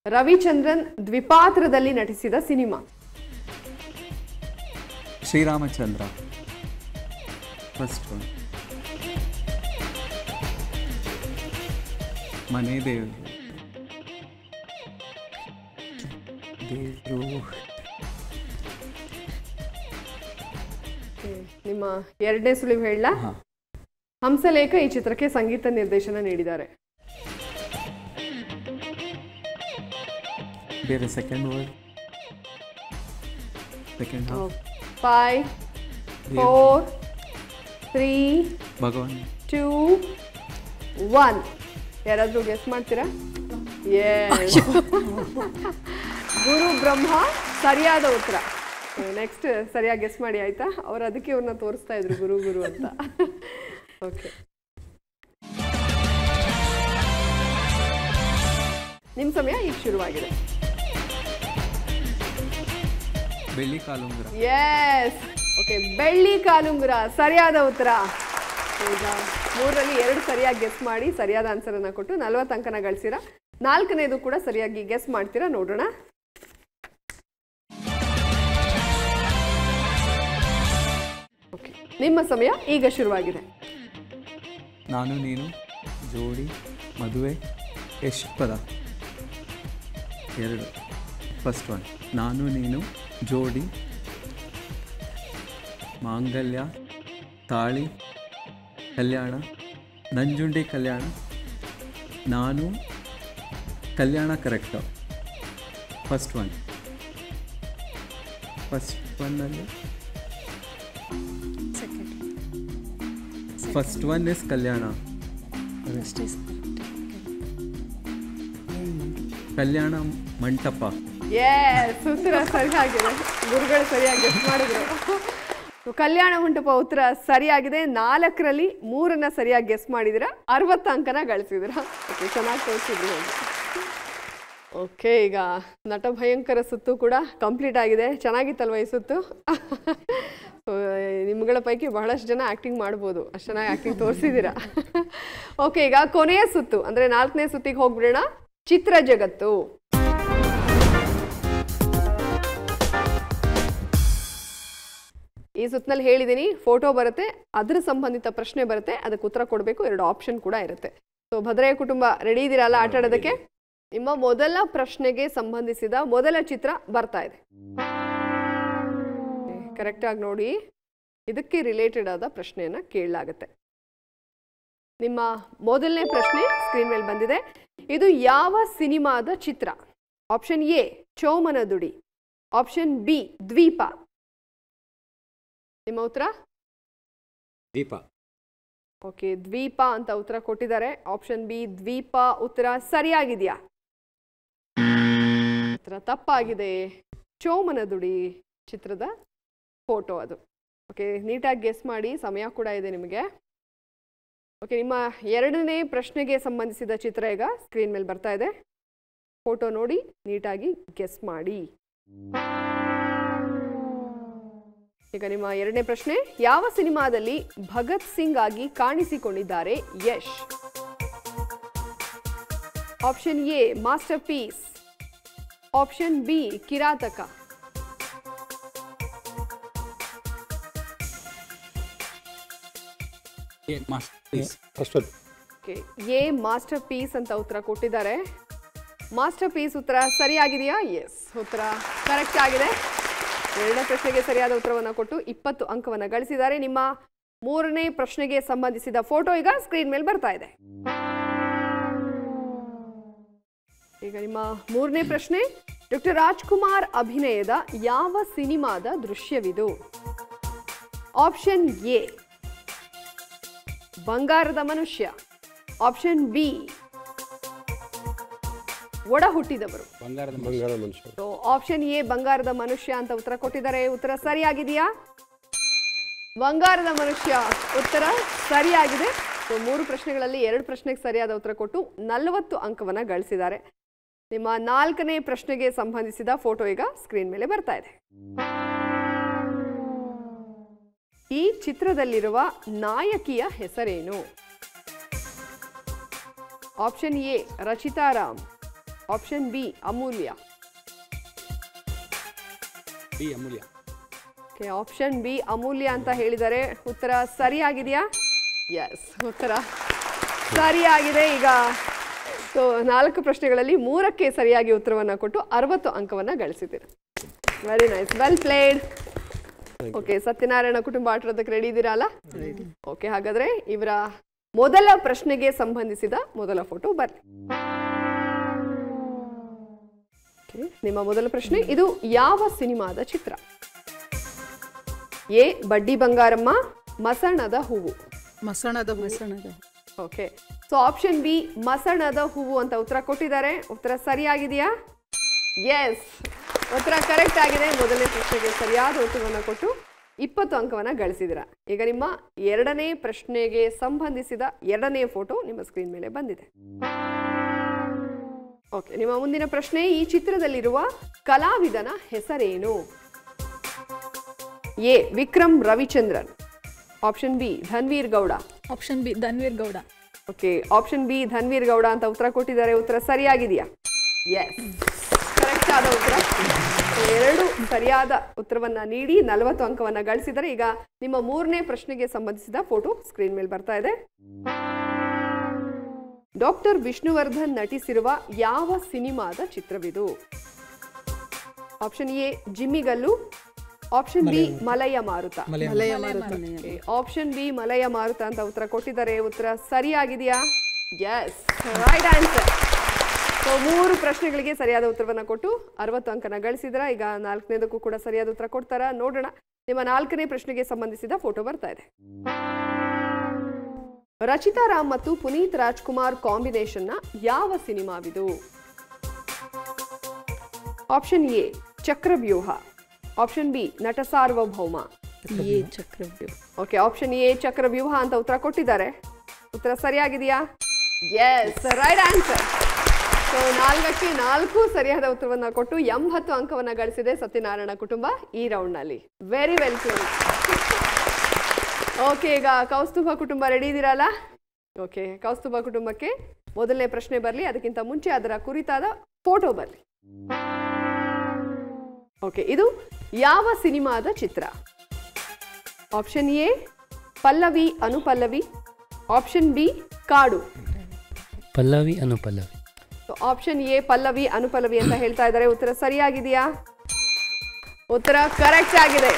ರವಿಚಂದ್ರನ್ ದ್ವಿಪಾತ್ರದಲ್ಲಿ ನಟಿಸಿದ ಸಿನಿಮಾ. ಶ್ರೀರಾಮಚಂದ್ರ. First one. ಮನೆ ದೇವರು. ನಿಮ್ಮ ಎರಡನೇ ಸುಳಿವು ಹೇಳಲಾ? ಹಂಸಲೇಖ ಈ ಚಿತ್ರಕ್ಕೆ ಸಂಗೀತ ನಿರ್ದೇಶನ ನೀಡಿದ್ದಾರೆ. ಬೇರೆ ಸೆಕೆಂಡ್ ವರ್ಡ್. Second half. 5 4 3 ಭಗವಾನ್ 2 1. ಯಾರಾದ್ರೂ ಗೆಸ್ ಮಾಡ್ತೀರಾ? ಎಸ್, ಗುರು ಬ್ರಹ್ಮ ಸರಿಯಾದ ಉತ್ತರ. ನೆಕ್ಸ್ಟ್ ಸರಿಯಾಗಿ ಗೆಸ್ ಮಾಡಿ ಆಯ್ತಾ? ಅವ್ರು ಅದಕ್ಕೆ ಇವ್ರನ್ನ ತೋರಿಸ್ತಾ ಇದ್ರು ಗುರು ಅಂತ. ಓಕೆ, ನಿಮ್ಮ ಸಮಯ ಈಗ ಶುರುವಾಗಿದೆ. ಬೆಳ್ಳಿ ಕಾಲುಂಗುರ. ಎಸ್, ಓಕೆ, ಬೆಳ್ಳಿ ಕಾಲುಂಗುರ ಸರಿಯಾದ ಉತ್ತರ. ಈಗ 3ರಲ್ಲಿ 2 ಸರಿಯಾಗಿ ಗೆಸ್ ಮಾಡಿ ಸರಿಯಾದ ಆನ್ಸರ್ ಅನ್ನ ಕೊಟ್ಟು 40 ಅಂಕನ ಗಳಿಸಿರ. 4ನೇದು ಕೂಡ ಸರಿಯಾಗಿ ಗೆಸ್ ಮಾಡ್ತೀರಾ? ನೋಡೋಣ. ಓಕೆ, ನಿಮ್ಮ ಸಮಯ ಈಗ ಶುರುವಾಗಿದೆ. ನಾನು ನೀನು, ಜೋಡಿ, ಮದುವೆ. ಎಷ್ಟು ಪದ? 2. First one. ನಾನು ನೀನು, ಜೋಡಿ, ಮಾಂಗಲ್ಯ, ತಾಳಿ, ಕಲ್ಯಾಣ, ನಂಜುಂಡಿ ಕಲ್ಯಾಣ. ನಾನು ಕಲ್ಯಾಣ ಕರೆಕ್ಟು. ಫಸ್ಟ್ ಒನ್ನಲ್ಲಿ ಫಸ್ಟ್ ಒನ್ ಇಸ್ ಕಲ್ಯಾಣ. ಕಲ್ಯಾಣ ಮಂಟಪ. ಎಸ್, ಉತ್ತರ ಸರಿಯಾಗಿದೆ. ಗುರುಗಳು ಸರಿಯಾಗಿ ಗೆಸ್ ಮಾಡಿದ್ರು. ಕಲ್ಯಾಣ ಮಂಟಪ ಉತ್ತರ ಸರಿಯಾಗಿದೆ. 4ರಲ್ಲಿ 3 ಸರಿಯಾಗಿ ಗೆಸ್ ಮಾಡಿದಿರ. 60 ಅಂಕನ ಗಳಿಸಿದಿರ. ಓಕೆ, ಚೆನ್ನಾಗಿ ತೋರಿಸಿದ್ರಿ. ಓಕೆ, ಈಗ ನಟ ಭಯಂಕರ ಸುತ್ತು ಕೂಡ ಕಂಪ್ಲೀಟ್ ಆಗಿದೆ. ಚೆನ್ನಾಗಿತ್ತಲ್ವ ಈ ಸುತ್ತು? ಸೊ ನಿಮ್ಗಳ ಪೈಕಿ ಬಹಳಷ್ಟು ಜನ ಆ್ಯಕ್ಟಿಂಗ್ ಮಾಡ್ಬೋದು, ಅಷ್ಟು ಚೆನ್ನಾಗಿ ಆ್ಯಕ್ಟಿಂಗ್ ತೋರಿಸಿದ್ದೀರಾ. ಓಕೆ, ಈಗ ಕೊನೆಯ ಸುತ್ತು ಅಂದರೆ 4ನೇ ಸುತ್ತಿಗೆ ಹೋಗ್ಬಿಡೋಣ. ಚಿತ್ರ ಜಗತ್ತು. ಈ ಸುತ್ತಿನಲ್ಲಿ ಹೇಳಿದ್ದೀನಿ, ಫೋಟೋ ಬರುತ್ತೆ, ಅದರ ಸಂಬಂಧಿತ ಪ್ರಶ್ನೆ ಬರುತ್ತೆ, ಅದಕ್ಕೆ ಉತ್ತರ ಕೊಡಬೇಕು. 2 ಆಪ್ಷನ್ ಕೂಡ ಇರುತ್ತೆ. ಸೊ ಭದ್ರಯ್ಯ ಕುಟುಂಬ ರೆಡಿ ಇದ್ದೀರಲ್ಲ ಆಟ ಆಡೋದಕ್ಕೆ? ನಿಮ್ಮ ಮೊದಲ ಪ್ರಶ್ನೆಗೆ ಸಂಬಂಧಿಸಿದ ಮೊದಲ ಚಿತ್ರ ಬರ್ತಾ ಇದೆ. ಕರೆಕ್ಟಾಗಿ ನೋಡಿ, ಇದಕ್ಕೆ ರಿಲೇಟೆಡ್ ಆದ ಪ್ರಶ್ನೆಯನ್ನು ಕೇಳಲಾಗುತ್ತೆ. ನಿಮ್ಮ ಮೊದಲನೇ ಪ್ರಶ್ನೆ ಸ್ಕ್ರೀನ್ ಮೇಲೆ ಬಂದಿದೆ. ಇದು ಯಾವ ಸಿನಿಮಾದ ಚಿತ್ರ? Option A Chomanadudi, option B Dweepa. ನಿಮ್ಮ ಉತ್ತರ? ದೀಪ. ಓಕೆ, ದ್ವೀಪ ಅಂತ ಉತ್ತರ ಕೊಟ್ಟಿದ್ದಾರೆ. ಆಪ್ಷನ್ ಬಿ ದ್ವೀಪ ಉತ್ತರ ಸರಿಯಾಗಿದೆಯಾ? ಉತ್ತರ ತಪ್ಪಾಗಿದೆ. ಚೋಮನದುಡಿ ಚಿತ್ರದ ಫೋಟೋ ಅದು. ಓಕೆ, ನೀಟಾಗಿ ಗೆಸ್ ಮಾಡಿ, ಸಮಯ ಕೂಡ ಇದೆ ನಿಮಗೆ. ಓಕೆ, ನಿಮ್ಮ 2ನೇ ಪ್ರಶ್ನೆಗೆ ಸಂಬಂಧಿಸಿದ ಚಿತ್ರ ಈಗ ಸ್ಕ್ರೀನ್ ಮೇಲೆ ಬರ್ತಾ ಇದೆ. ಫೋಟೋ ನೋಡಿ ನೀಟಾಗಿ ಗೆಸ್ ಮಾಡಿ. ಈಗ ನಿಮ್ಮ 2ನೇ ಪ್ರಶ್ನೆ, ಯಾವ ಸಿನಿಮಾದಲ್ಲಿ ಭಗತ್ ಸಿಂಗ್ ಆಗಿ ಕಾಣಿಸಿಕೊಂಡಿದ್ದಾರೆ Yash? Option A masterpiece, option B Kirathaka, okay, A masterpiece ಅಂತ ಉತ್ತರ ಕೊಟ್ಟಿದ್ದಾರೆ. ಮಾಸ್ಟರ್ ಪೀಸ್ ಉತ್ತರ ಸರಿಯಾಗಿದೆಯಾ? ಎಸ್, ಉತ್ತರ ಕರೆಕ್ಟ್ ಆಗಿದೆ. ಎರಡನೇ ಪ್ರಶ್ನೆಗೆ ಸರಿಯಾದ ಉತ್ತರವನ್ನು ಕೊಟ್ಟು 20 ಅಂಕವನ್ನು ಗಳಿಸಿದ್ದಾರೆ. ನಿಮ್ಮ ಮೂರನೇ ಪ್ರಶ್ನೆಗೆ ಸಂಬಂಧಿಸಿದ ಫೋಟೋ ಈಗ ಸ್ಕ್ರೀನ್ ಮೇಲೆ ಬರ್ತಾ ಇದೆ. ಈಗ ನಿಮ್ಮ ಮೂರನೇ ಪ್ರಶ್ನೆ, ಡಾಕ್ಟರ್ ರಾಜ್ಕುಮಾರ್ ಅಭಿನಯದ ಯಾವ ಸಿನಿಮಾದ ದೃಶ್ಯವಿದು? ಆಪ್ಷನ್ ಎ ಬಂಗಾರದ ಮನುಷ್ಯ, ಆಪ್ಷನ್ ಬಿ ಒಡ ಹುಟ್ಟಿದವರು, ಆಪ್ಷನ್ ಎ ಬಂಗಾರದ ಮನುಷ್ಯ ಅಂತ ಉತ್ತರ ಕೊಟ್ಟಿದ್ದಾರೆ. ಉತ್ತರ ಸರಿಯಾಗಿದೆಯಾ? ಬಂಗಾರದ ಮನುಷ್ಯ ಉತ್ತರ ಸರಿಯಾಗಿದೆ. ಸೊ 3 ಪ್ರಶ್ನೆಗಳಲ್ಲಿ 2 ಪ್ರಶ್ನೆಗೆ ಸರಿಯಾದ ಉತ್ತರ ಕೊಟ್ಟು 40 ಅಂಕವನ್ನು ಗಳಿಸಿದ್ದಾರೆ. ನಿಮ್ಮ 4ನೇ ಪ್ರಶ್ನೆಗೆ ಸಂಬಂಧಿಸಿದ ಫೋಟೋ ಈಗ ಸ್ಕ್ರೀನ್ ಮೇಲೆ ಬರ್ತಾ ಇದೆ. ಈ ಚಿತ್ರದಲ್ಲಿರುವ ನಾಯಕಿಯ ಹೆಸರೇನು? Option A Rachita Ram, option B Amulya. Option B Amulya ಅಂತ ಹೇಳಿದರೆ ಉತ್ತರ ಸರಿಯಾಗಿದೆಯಾ? ಎಸ್, ಉತ್ತರ ಸರಿಯಾಗಿದೆ. ಈಗ ಸೊ 4 ಪ್ರಶ್ನೆಗಳಲ್ಲಿ 3ಕ್ಕೆ ಸರಿಯಾಗಿ ಉತ್ತರವನ್ನು ಕೊಟ್ಟು 60 ಅಂಕವನ್ನು ಗಳಿಸಿದ್ದೀರಿ. Very nice, well played. Okay, Satyanarayana ಕುಟುಂಬ ಆಟೋದಕ್ಕೆ ರೆಡಿ ಇದ್ದೀರಾ ಅಲ್ಲ? ಓಕೆ, ಹಾಗಾದ್ರೆ ಇವರ ಮೊದಲ ಪ್ರಶ್ನೆಗೆ ಸಂಬಂಧಿಸಿದ ಮೊದಲ ಫೋಟೋ ಬರಲಿ. ನಿಮ್ಮ ಮೊದಲ ಪ್ರಶ್ನೆ, ಇದು ಯಾವ ಸಿನಿಮಾದ ಚಿತ್ರ? ಎ ಬಡ್ಡಿ ಬಂಗಾರಮ್ಮ, ಮಸಣದ ಹೂವು. ಮಸಣದ ಓಕೆ, ಸೊ ಆಪ್ಷನ್ ಬಿ ಮಸಣದ ಹೂವು ಅಂತ ಉತ್ತರ ಕೊಟ್ಟಿದ್ದಾರೆ. ಉತ್ತರ ಸರಿಯಾಗಿದೆಯಾ? ಎಸ್, ಉತ್ತರ ಕರೆಕ್ಟ್ ಆಗಿದೆ. ಮೊದಲನೇ ಪ್ರಶ್ನೆಗೆ ಸರಿಯಾದ ಉತ್ತರವನ್ನು ಕೊಟ್ಟು 20 ಅಂಕವನ್ನು ಗಳಿಸಿದಿರ. ಈಗ ನಿಮ್ಮ ಎರಡನೇ ಪ್ರಶ್ನೆಗೆ ಸಂಬಂಧಿಸಿದ ಎರಡನೇ ಫೋಟೋ ನಿಮ್ಮ ಸ್ಕ್ರೀನ್ ಮೇಲೆ ಬಂದಿದೆ. ಓಕೆ, ನಿಮ್ಮ ಮುಂದಿನ ಪ್ರಶ್ನೆ, ಈ ಚಿತ್ರದಲ್ಲಿರುವ ಕಲಾವಿದನ ಹೆಸರೇನು? A Vikram Ravichandran, option B Dhanveer Gowda, option B Dhanveer Gowda. Okay, option B Dhanveer Gowda ಅಂತ ಉತ್ತರ ಕೊಟ್ಟಿದ್ದಾರೆ. ಉತ್ತರ ಸರಿಯಾಗಿದೆಯಾ? ಎಸ್, ಕರೆಕ್ಟ್ ಆದ ಉತ್ತರ. ಎರಡು ಸರಿಯಾದ ಉತ್ತರವನ್ನ ನೀಡಿ 40 ಅಂಕವನ್ನ ಗಳಿಸಿದರೆ. ಈಗ ನಿಮ್ಮ ಮೂರನೇ ಪ್ರಶ್ನೆಗೆ ಸಂಬಂಧಿಸಿದ ಫೋಟೋ ಸ್ಕ್ರೀನ್ ಮೇಲೆ ಬರ್ತಾ ಇದೆ. ಡಾಕ್ಟರ್ ವಿಷ್ಣುವರ್ಧನ್ ನಟಿಸಿರುವ ಯಾವ ಸಿನಿಮಾದ ಚಿತ್ರವಿದು? ಆಪ್ಷನ್ ಎ ಜಿಮ್ಮಿಗಲ್ಲು, ಆಪ್ಷನ್ ಬಿ ಮಲಯ ಮಾರುತ. ಆಪ್ಷನ್ ಬಿ ಮಲಯ ಮಾರುತ ಅಂತ ಉತ್ತರ ಕೊಟ್ಟಿದ್ದಾರೆ. ಉತ್ತರ ಸರಿಯಾಗಿದೆಯಾ? Yes, right answer. ಸೊ 3 ಪ್ರಶ್ನೆಗಳಿಗೆ ಸರಿಯಾದ ಉತ್ತರವನ್ನು ಕೊಟ್ಟು 60 ಅಂಕನ ಗಳಿಸಿದ್ರ. ಈಗ 4ನೇದಕ್ಕೂ ಕೂಡ ಸರಿಯಾದ ಉತ್ತರ ಕೊಡ್ತಾರ ನೋಡೋಣ. ನಿಮ್ಮ 4ನೇ ಪ್ರಶ್ನೆಗೆ ಸಂಬಂಧಿಸಿದ ಫೋಟೋ ಬರ್ತಾ ಇದೆ. ರಚಿತಾ ರಾಮ್ ಮತ್ತು ಪುನೀತ್ ರಾಜ್ಕುಮಾರ್ ಕಾಂಬಿನೇಷನ್ನ ಯಾವ ಸಿನಿಮಾವಿದು? ಆಪ್ಷನ್ ಎ ಚಕ್ರವ್ಯೂಹ, ಆಪ್ಷನ್ ಬಿ ನಟ ಸಾರ್ವಭೌಮ. ಓಕೆ, ಆಪ್ಷನ್ ಎ ಚಕ್ರವ್ಯೂಹ ಅಂತ ಉತ್ತರ ಕೊಟ್ಟಿದ್ದಾರೆ. ಉತ್ತರ ಸರಿಯಾಗಿದೆಯಾ? Yes, right answer. ಸೊ 4ಕ್ಕೆ 4 ಸರಿಯಾದ ಉತ್ತರವನ್ನ ಕೊಟ್ಟು 80 ಅಂಕವನ್ನ ಗಳಿಸಿದೆ ಸತ್ಯನಾರಾಯಣ ಕುಟುಂಬ ಈ ರೌಂಡ್ ನಲ್ಲಿ. Very well played. ಓಕೆ, ಈಗ ಕೌಸ್ತುಭ ಕುಟುಂಬ ರೆಡಿ ಇದ್ದೀರಲ್ಲ? ಓಕೆ, ಕೌಸ್ತುಭ ಕುಟುಂಬಕ್ಕೆ ಮೊದಲನೇ ಪ್ರಶ್ನೆ ಬರಲಿ. ಅದಕ್ಕಿಂತ ಮುಂಚೆ ಅದರ ಕುರಿತಾದ ಫೋಟೋ ಬರಲಿ. ಓಕೆ, ಇದು ಯಾವ ಸಿನಿಮಾದ ಚಿತ್ರ? Option A Pallavi Anupallavi, option B Kaadu. Pallavi Anupallavi. Option A Pallavi Anupallavi ಅಂತ ಹೇಳ್ತಾ ಇದ್ದಾರೆ. ಉತ್ತರ ಸರಿಯಾಗಿದೆಯಾ? ಉತ್ತರ ಕರೆಕ್ಟ್ ಆಗಿದೆ.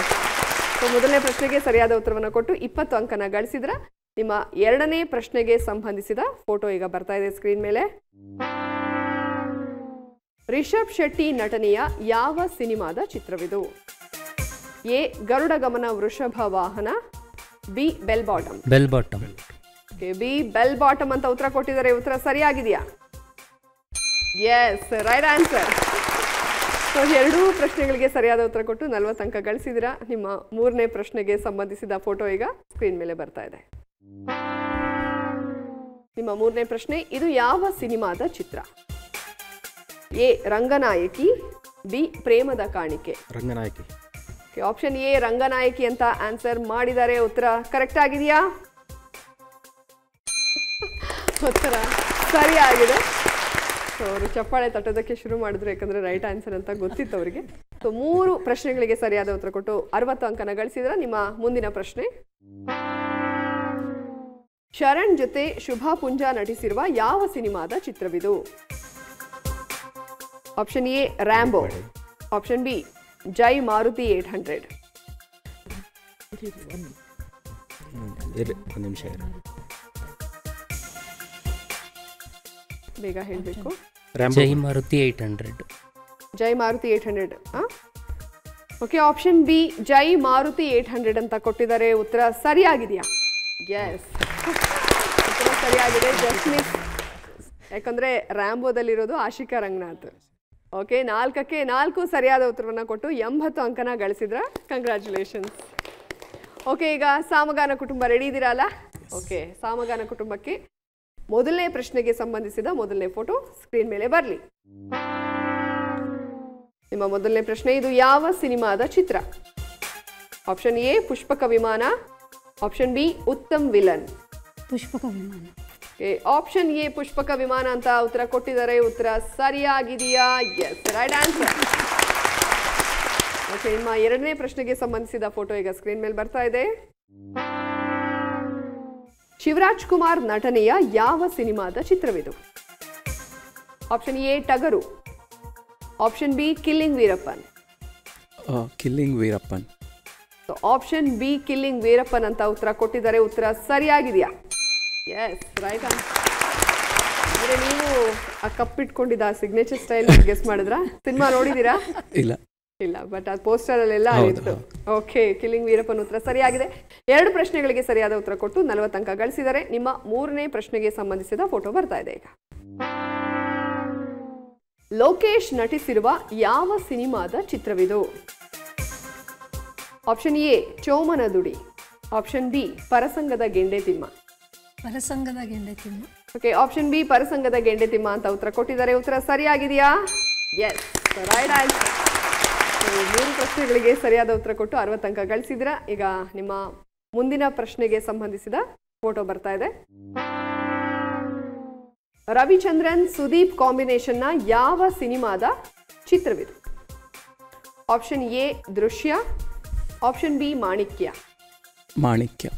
ಸೊ ಮೊದಲನೇ ಪ್ರಶ್ನೆಗೆ ಸರಿಯಾದ ಉತ್ತರವನ್ನು ಕೊಟ್ಟು 20 ಅಂಕನ ಗಳಿಸಿದ್ರ. ನಿಮ್ಮ ಎರಡನೇ ಪ್ರಶ್ನೆಗೆ ಸಂಬಂಧಿಸಿದ ಫೋಟೋ ಈಗ ಬರ್ತಾ ಇದೆ ಸ್ಕ್ರೀನ್ ಮೇಲೆ. ರಿಷಬ್ ಶೆಟ್ಟಿ ನಟನೆಯ ಯಾವ ಸಿನಿಮಾದ ಚಿತ್ರವಿದು? ಎ ಗರುಡ ಗಮನ ವೃಷಭ ವಾಹನ, B bell bottom. Bell bottom. B bell bottom ಅಂತ ಉತ್ತರ ಕೊಟ್ಟಿದ್ದಾರೆ. ಉತ್ತರ ಸರಿಯಾಗಿದೆಯಾ? Yes, right answer. ಸೊ 2 ಪ್ರಶ್ನೆಗಳಿಗೆ ಸರಿಯಾದ ಉತ್ತರ ಕೊಟ್ಟು 40 ಅಂಕ ಗಳಿಸಿದಿರಾ. ನಿಮ್ಮ 3ನೇ ಪ್ರಶ್ನೆಗೆ ಸಂಬಂಧಿಸಿದ ಫೋಟೋ ಈಗ ಸ್ಕ್ರೀನ್ ಮೇಲೆ ಬರ್ತಾ ಇದೆ. ನಿಮ್ಮ 3ನೇ ಪ್ರಶ್ನೆ, ಇದು ಯಾವ ಸಿನಿಮಾದ ಚಿತ್ರ? ಎ ರಂಗನಾಯಕಿ, ಬಿ ಪ್ರೇಮದ ಕಾಣಿಕೆ. ರಂಗನಾಯಕಿ. ಆಪ್ಷನ್ ಎ ರಂಗನಾಯಕಿ ಅಂತ ಆನ್ಸರ್ ಮಾಡಿದ್ದಾರೆ. ಉತ್ತರ ಕರೆಕ್ಟ್ ಆಗಿದೆಯಾ? ಉತ್ತರ ಸರಿಯಾಗಿದೆ. ಸೊ ಅವರು ಚಪ್ಪಾಳೆ ತಟ್ಟೋದಕ್ಕೆ ಶುರು ಮಾಡಿದ್ರು, ಯಾಕಂದ್ರೆ ರೈಟ್ ಆನ್ಸರ್ ಅಂತ ಗೊತ್ತಿತ್ತು ಅವರಿಗೆ. ಸೊ 3 ಪ್ರಶ್ನೆಗಳಿಗೆ ಸರಿಯಾದ ಉತ್ತರ ಕೊಟ್ಟು 60 ಅಂಕನ ಗಳಿಸಿದ್ರ. ನಿಮ್ಮ ಮುಂದಿನ ಪ್ರಶ್ನೆ, ಶರಣ್ ಜೊತೆ ಶುಭಾ ಪುಂಜಾ ನಟಿಸಿರುವ ಯಾವ ಸಿನಿಮಾದ ಚಿತ್ರವಿದು? Option A Rambo, option B Jai Maruthi 800. ಒಂದು ನಿಮಿಷ ಬೇಗ ಹೇಳಬೇಕು. Jai Maruthi 800. Jai Maruthi 800. Okay, option B Jai Maruthi 800 ಅಂತ ಕೊಟ್ಟಿದ್ದಾರೆ. ಉತ್ತರ ಸರಿಯಾಗಿದೆಯಾ? ಎಸ್, ಉತ್ತರ ಸರಿಯಾಗಿದೆ. ಜಸ್ಟ್ ಮಿಸ್, ಯಾಕಂದ್ರೆ ರ್ಯಾಂಬೋದಲ್ಲಿರೋದು ಆಶಿಕಾ ರಂಗನಾಥ್. ಓಕೆ, 4ಕ್ಕೆ 4 ಸರಿಯಾದ ಉತ್ತರವನ್ನು ಕೊಟ್ಟು 80 ಅಂಕನ ಗಳಿಸಿದ್ರ. ಕಂಗ್ರ್ಯಾಚುಲೇಷನ್ಸ್. ಓಕೆ, ಈಗ ಸಾಮಗಾನ ಕುಟುಂಬ ರೆಡಿ ಇದ್ದೀರಲ್ಲ? ಓಕೆ, ಸಾಮಗಾನ ಕುಟುಂಬಕ್ಕೆ ಮೊದಲನೇ ಪ್ರಶ್ನೆಗೆ ಸಂಬಂಧಿಸಿದ ಮೊದಲನೇ ಫೋಟೋ ಸ್ಕ್ರೀನ್ ಮೇಲೆ ಬರಲಿ. ನಿಮ್ಮ ಮೊದಲನೇ ಪ್ರಶ್ನೆ, ಇದು ಯಾವ ಸಿನಿಮಾದ ಚಿತ್ರ? Option A Pushpaka Vimana, option B Uttam villain. Pushpaka Vimana. Option A Pushpaka ವಿಮಾನ ಅಂತ ಉತ್ತರ ಕೊಟ್ಟಿದ್ದಾರೆ. ಉತ್ತರ ಸರಿಯಾಗಿದೆಯಾ? Yes, right answer. ಓಕೆ, ನಿಮ್ಮ ಎರಡನೇ ಪ್ರಶ್ನೆಗೆ ಸಂಬಂಧಿಸಿದ ಫೋಟೋ ಈಗ ಸ್ಕ್ರೀನ್ ಮೇಲೆ ಬರ್ತಾ ಇದೆ. ಶಿವರಾಜ್ ಕುಮಾರ್ ನಟನೆಯ ಯಾವ ಸಿನಿಮಾದ ಚಿತ್ರವಿದು? Option A Tagaru, option B killing Veerappan. Killing Veerappan. Option B killing Veerappan ಅಂತ ಉತ್ತರ ಕೊಟ್ಟಿದ್ದಾರೆ. ಉತ್ತರ ಸರಿಯಾಗಿದೆಯಾ? Yes, right answer. ಅಂದ್ರೆ ನೀವು ಆ ಕಪ್ಪಿಟ್ಕೊಂಡಿದ್ದ ಸಿಗ್ನೇಚರ್ ಸ್ಟೈಲ್ ಗೆಸ್ ಮಾಡಿದ್ರಾ? ಸಿನಿಮಾ ನೋಡಿದೀರಾ? ಇಲ್ಲ ಇಲ್ಲ, ಬಟ್ ಅದು ಪೋಸ್ಟರ್ ಅಲ್ಲೆಲ್ಲ ಇತ್ತು. ಓಕೆ, ಕಿಲ್ಲಿಂಗ್ ವೀರಪ್ಪನ್ ಉತ್ತರ ಸರಿಯಾಗಿದೆ. 2 ಪ್ರಶ್ನೆಗಳಿಗೆ ಸರಿಯಾದ ಉತ್ತರ ಕೊಟ್ಟು 40 ಅಂಕ ಗಳಿಸಿದರೆ. ನಿಮ್ಮ 3ನೇ ಪ್ರಶ್ನೆಗೆ ಸಂಬಂಧಿಸಿದ ಫೋಟೋ ಬರ್ತಾ ಇದೆ ಈಗ. ಲೋಕೇಶ್ ನಟಿಸಿರುವ ಯಾವ ಸಿನಿಮಾದ ಚಿತ್ರವಿದು? Option A Chomana Dudi, option B Parasangada Gende Thimma. Parasangada Gende Thimma. Okay, option B Parasangada Gende Thimma ಅಂತ ಉತ್ತರ ಕೊಟ್ಟಿದ್ದಾರೆ. ಉತ್ತರ ಸರಿಯಾಗಿದೆಯಾ? Yes, right answer. 3 ಪ್ರಶ್ನೆಗಳಿಗೆ ಸರಿಯಾದ ಉತ್ತರ ಕೊಟ್ಟು 60 ಅಂಕ ಗಳಿಸಿದ್ರ. ಈಗ ನಿಮ್ಮ ಮುಂದಿನ ಪ್ರಶ್ನೆಗೆ ಸಂಬಂಧಿಸಿದ ಫೋಟೋ ಬರ್ತಾ ಇದೆ. ರವಿಚಂದ್ರನ್ ಸುದೀಪ್ ಕಾಂಬಿನೇಷನ್ನ ಯಾವ ಸಿನಿಮಾದ ಚಿತ್ರವಿದು? ಆಪ್ಷನ್ ಎ ದೃಶ್ಯ, ಆಪ್ಷನ್ ಬಿ ಮಾಣಿಕ್ಯ. ಮಾಣಿಕ್ಯ.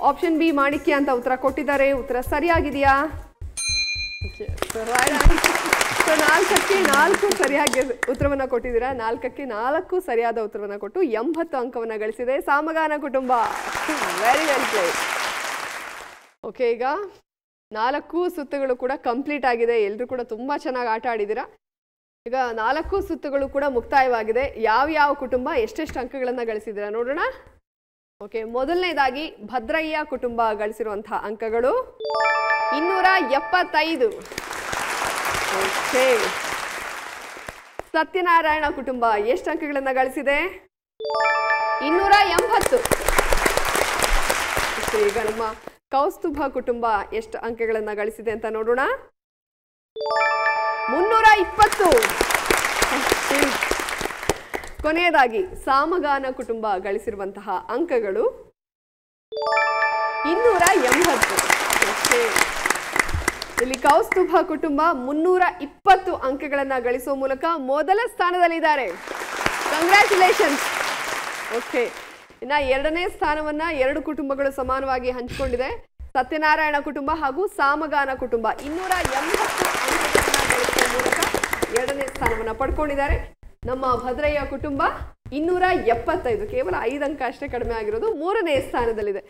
ಆಪ್ಷನ್ ಬಿ ಮಾಣಿಕ್ಯ ಅಂತ ಉತ್ತರ ಕೊಟ್ಟಿದ್ದಾರೆ. ಉತ್ತರ ಸರಿಯಾಗಿದೆಯಾ? 4ಕ್ಕೆ 4 ಸರಿಯಾಗಿ ಉತ್ತರವನ್ನ ಕೊಟ್ಟಿದ್ದೀರಾ. 4ಕ್ಕೆ 4 ಸರಿಯಾದ ಉತ್ತರವನ್ನ ಕೊಟ್ಟು 80 ಅಂಕವನ್ನ ಗಳಿಸಿದೆ ಸಾಮಗಾನ ಕುಟುಂಬ. Very well played. ಓಕೆ, ಈಗ 4 ಸುತ್ತುಗಳು ಕೂಡ ಕಂಪ್ಲೀಟ್ ಆಗಿದೆ. ಎಲ್ಲರೂ ಕೂಡ ತುಂಬಾ ಚೆನ್ನಾಗಿ ಆಟ ಆಡಿದ್ದೀರಾ. ಈಗ 4 ಸುತ್ತುಗಳು ಕೂಡ ಮುಕ್ತಾಯವಾಗಿದೆ. ಯಾವ ಕುಟುಂಬ ಎಷ್ಟೆಷ್ಟು ಅಂಕಗಳನ್ನ ಗಳಿಸಿದ್ದೀರಾ ನೋಡೋಣ. ಓಕೆ, ಮೊದಲನೇದಾಗಿ ಭದ್ರಯ್ಯ ಕುಟುಂಬ ಗಳಿಸಿರುವಂತಹ ಅಂಕಗಳು 275. ಓಕೆ, ಸತ್ಯನಾರಾಯಣ ಕುಟುಂಬ ಎಷ್ಟು ಅಂಕಗಳನ್ನ ಗಳಿಸಿದೆ? 280. ಈಗ ನಮ್ಮ ಕೌಸ್ತುಭ ಕುಟುಂಬ ಎಷ್ಟು ಅಂಕಗಳನ್ನ ಗಳಿಸಿದೆ ಅಂತ ನೋಡೋಣ. 320. ಕೊನೆಯದಾಗಿ ಸಾಮಗಾನ ಕುಟುಂಬ ಗಳಿಸಿರುವಂತಹ ಅಂಕಗಳು 280. ಓಕೆ, ಇಲ್ಲಿ ಕೌಸ್ತುಭ ಕುಟುಂಬ 320 ಅಂಕಗಳನ್ನ ಗಳಿಸುವ ಮೂಲಕ ಮೊದಲ ಸ್ಥಾನದಲ್ಲಿದ್ದಾರೆ. ಕಂಗ್ರ್ಯಾಚುಲೇಷನ್ಸ್. ಓಕೆ, ಇನ್ನ 2ನೇ ಸ್ಥಾನವನ್ನ 2 ಕುಟುಂಬಗಳು ಸಮಾನವಾಗಿ ಹಂಚಿಕೊಂಡಿದೆ. ಸತ್ಯನಾರಾಯಣ ಕುಟುಂಬ ಹಾಗೂ ಸಾಮಗಾನ ಕುಟುಂಬ 280 ಅಂಕಗಳನ್ನ ಗಳಿಸುವ ಮೂಲಕ 2ನೇ ಸ್ಥಾನವನ್ನ ಪಡ್ಕೊಂಡಿದ್ದಾರೆ. ನಮ್ಮ ಭದ್ರಯ್ಯ ಕುಟುಂಬ 275, ಕೇವಲ 5 ಅಂಕ ಅಷ್ಟೇ ಕಡಿಮೆ ಆಗಿರೋದು, 3ನೇ ಸ್ಥಾನದಲ್ಲಿದೆ.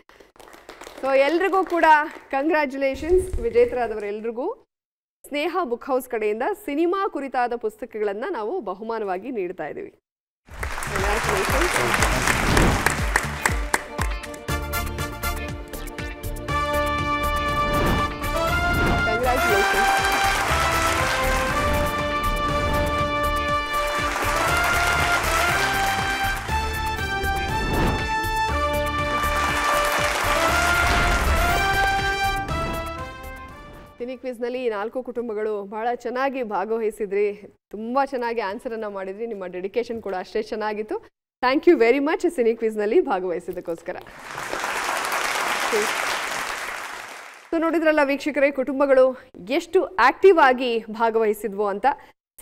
ಸೊ ಎಲ್ರಿಗೂ ಕೂಡ ಕಂಗ್ರ್ಯಾಚುಲೇಷನ್ಸ್. ವಿಜೇತರಾದವರೆಲ್ರಿಗೂ ಸ್ನೇಹ ಬುಕ್ ಹೌಸ್ ಕಡೆಯಿಂದ ಸಿನಿಮಾ ಕುರಿತಾದ ಪುಸ್ತಕಗಳನ್ನು ನಾವು ಬಹುಮಾನವಾಗಿ ನೀಡ್ತಾ ಇದ್ದೀವಿ. ಕಂಗ್ರ್ಯಾಚುಲೇಷನ್ಸ್. ಕಂಗ್ರ್ಯಾಚುಲೇಷನ್ಸ್. ಸಿನಿ ಕ್ವಿಜ್ನಲ್ಲಿ 4 ಕುಟುಂಬಗಳು ಬಹಳ ಚೆನ್ನಾಗಿ ಭಾಗವಹಿಸಿದ್ರಿ. ತುಂಬ ಚೆನ್ನಾಗಿ ಆನ್ಸರನ್ನು ಮಾಡಿದ್ರಿ. ನಿಮ್ಮ ಡೆಡಿಕೇಶನ್ ಕೂಡ ಅಷ್ಟೇ ಚೆನ್ನಾಗಿತ್ತು. Thank you very much cine ಕ್ವಿಜ್ನಲ್ಲಿ ಭಾಗವಹಿಸಿದ್ದಕ್ಕೋಸ್ಕರ. ಸೊ ನೋಡಿದ್ರಲ್ಲ ವೀಕ್ಷಕರೇ, ಕುಟುಂಬಗಳು ಎಷ್ಟು ಆಕ್ಟಿವ್ ಆಗಿ ಭಾಗವಹಿಸಿದ್ವು ಅಂತ.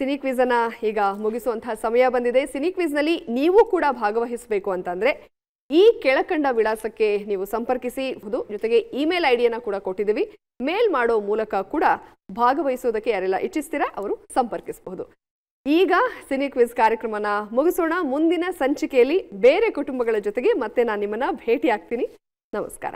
ಸಿನಿ ಕ್ವಿಝನ್ನು ಈಗ ಮುಗಿಸುವಂತಹ ಸಮಯ ಬಂದಿದೆ. ಸಿನಿ ಕ್ವಿಜ್ನಲ್ಲಿ ನೀವು ಕೂಡ ಭಾಗವಹಿಸಬೇಕು ಅಂತಂದರೆ ಈ ಕೆಳಕಂಡ ವಿಳಾಸಕ್ಕೆ ನೀವು ಸಂಪರ್ಕಿಸಬಹುದು. ಜೊತೆಗೆ ಇಮೇಲ್ ಐಡಿಯನ್ನು ಕೂಡ ಕೊಟ್ಟಿದ್ದೀವಿ. ಮೇಲ್ ಮಾಡೋ ಮೂಲಕ ಕೂಡ ಭಾಗವಹಿಸೋದಕ್ಕೆ ಯಾರೆಲ್ಲ ಇಚ್ಛಿಸ್ತೀರಾ ಅವರು ಸಂಪರ್ಕಿಸಬಹುದು. ಈಗ ಸಿನಿ ಕ್ವಿಜ್ ಕಾರ್ಯಕ್ರಮನ ಮುಗಿಸೋಣ. ಮುಂದಿನ ಸಂಚಿಕೆಯಲ್ಲಿ ಬೇರೆ ಕುಟುಂಬಗಳ ಜೊತೆಗೆ ಮತ್ತೆ ನಾನು ನಿಮ್ಮನ್ನ ಭೇಟಿ ಆಗ್ತೀನಿ. ನಮಸ್ಕಾರ.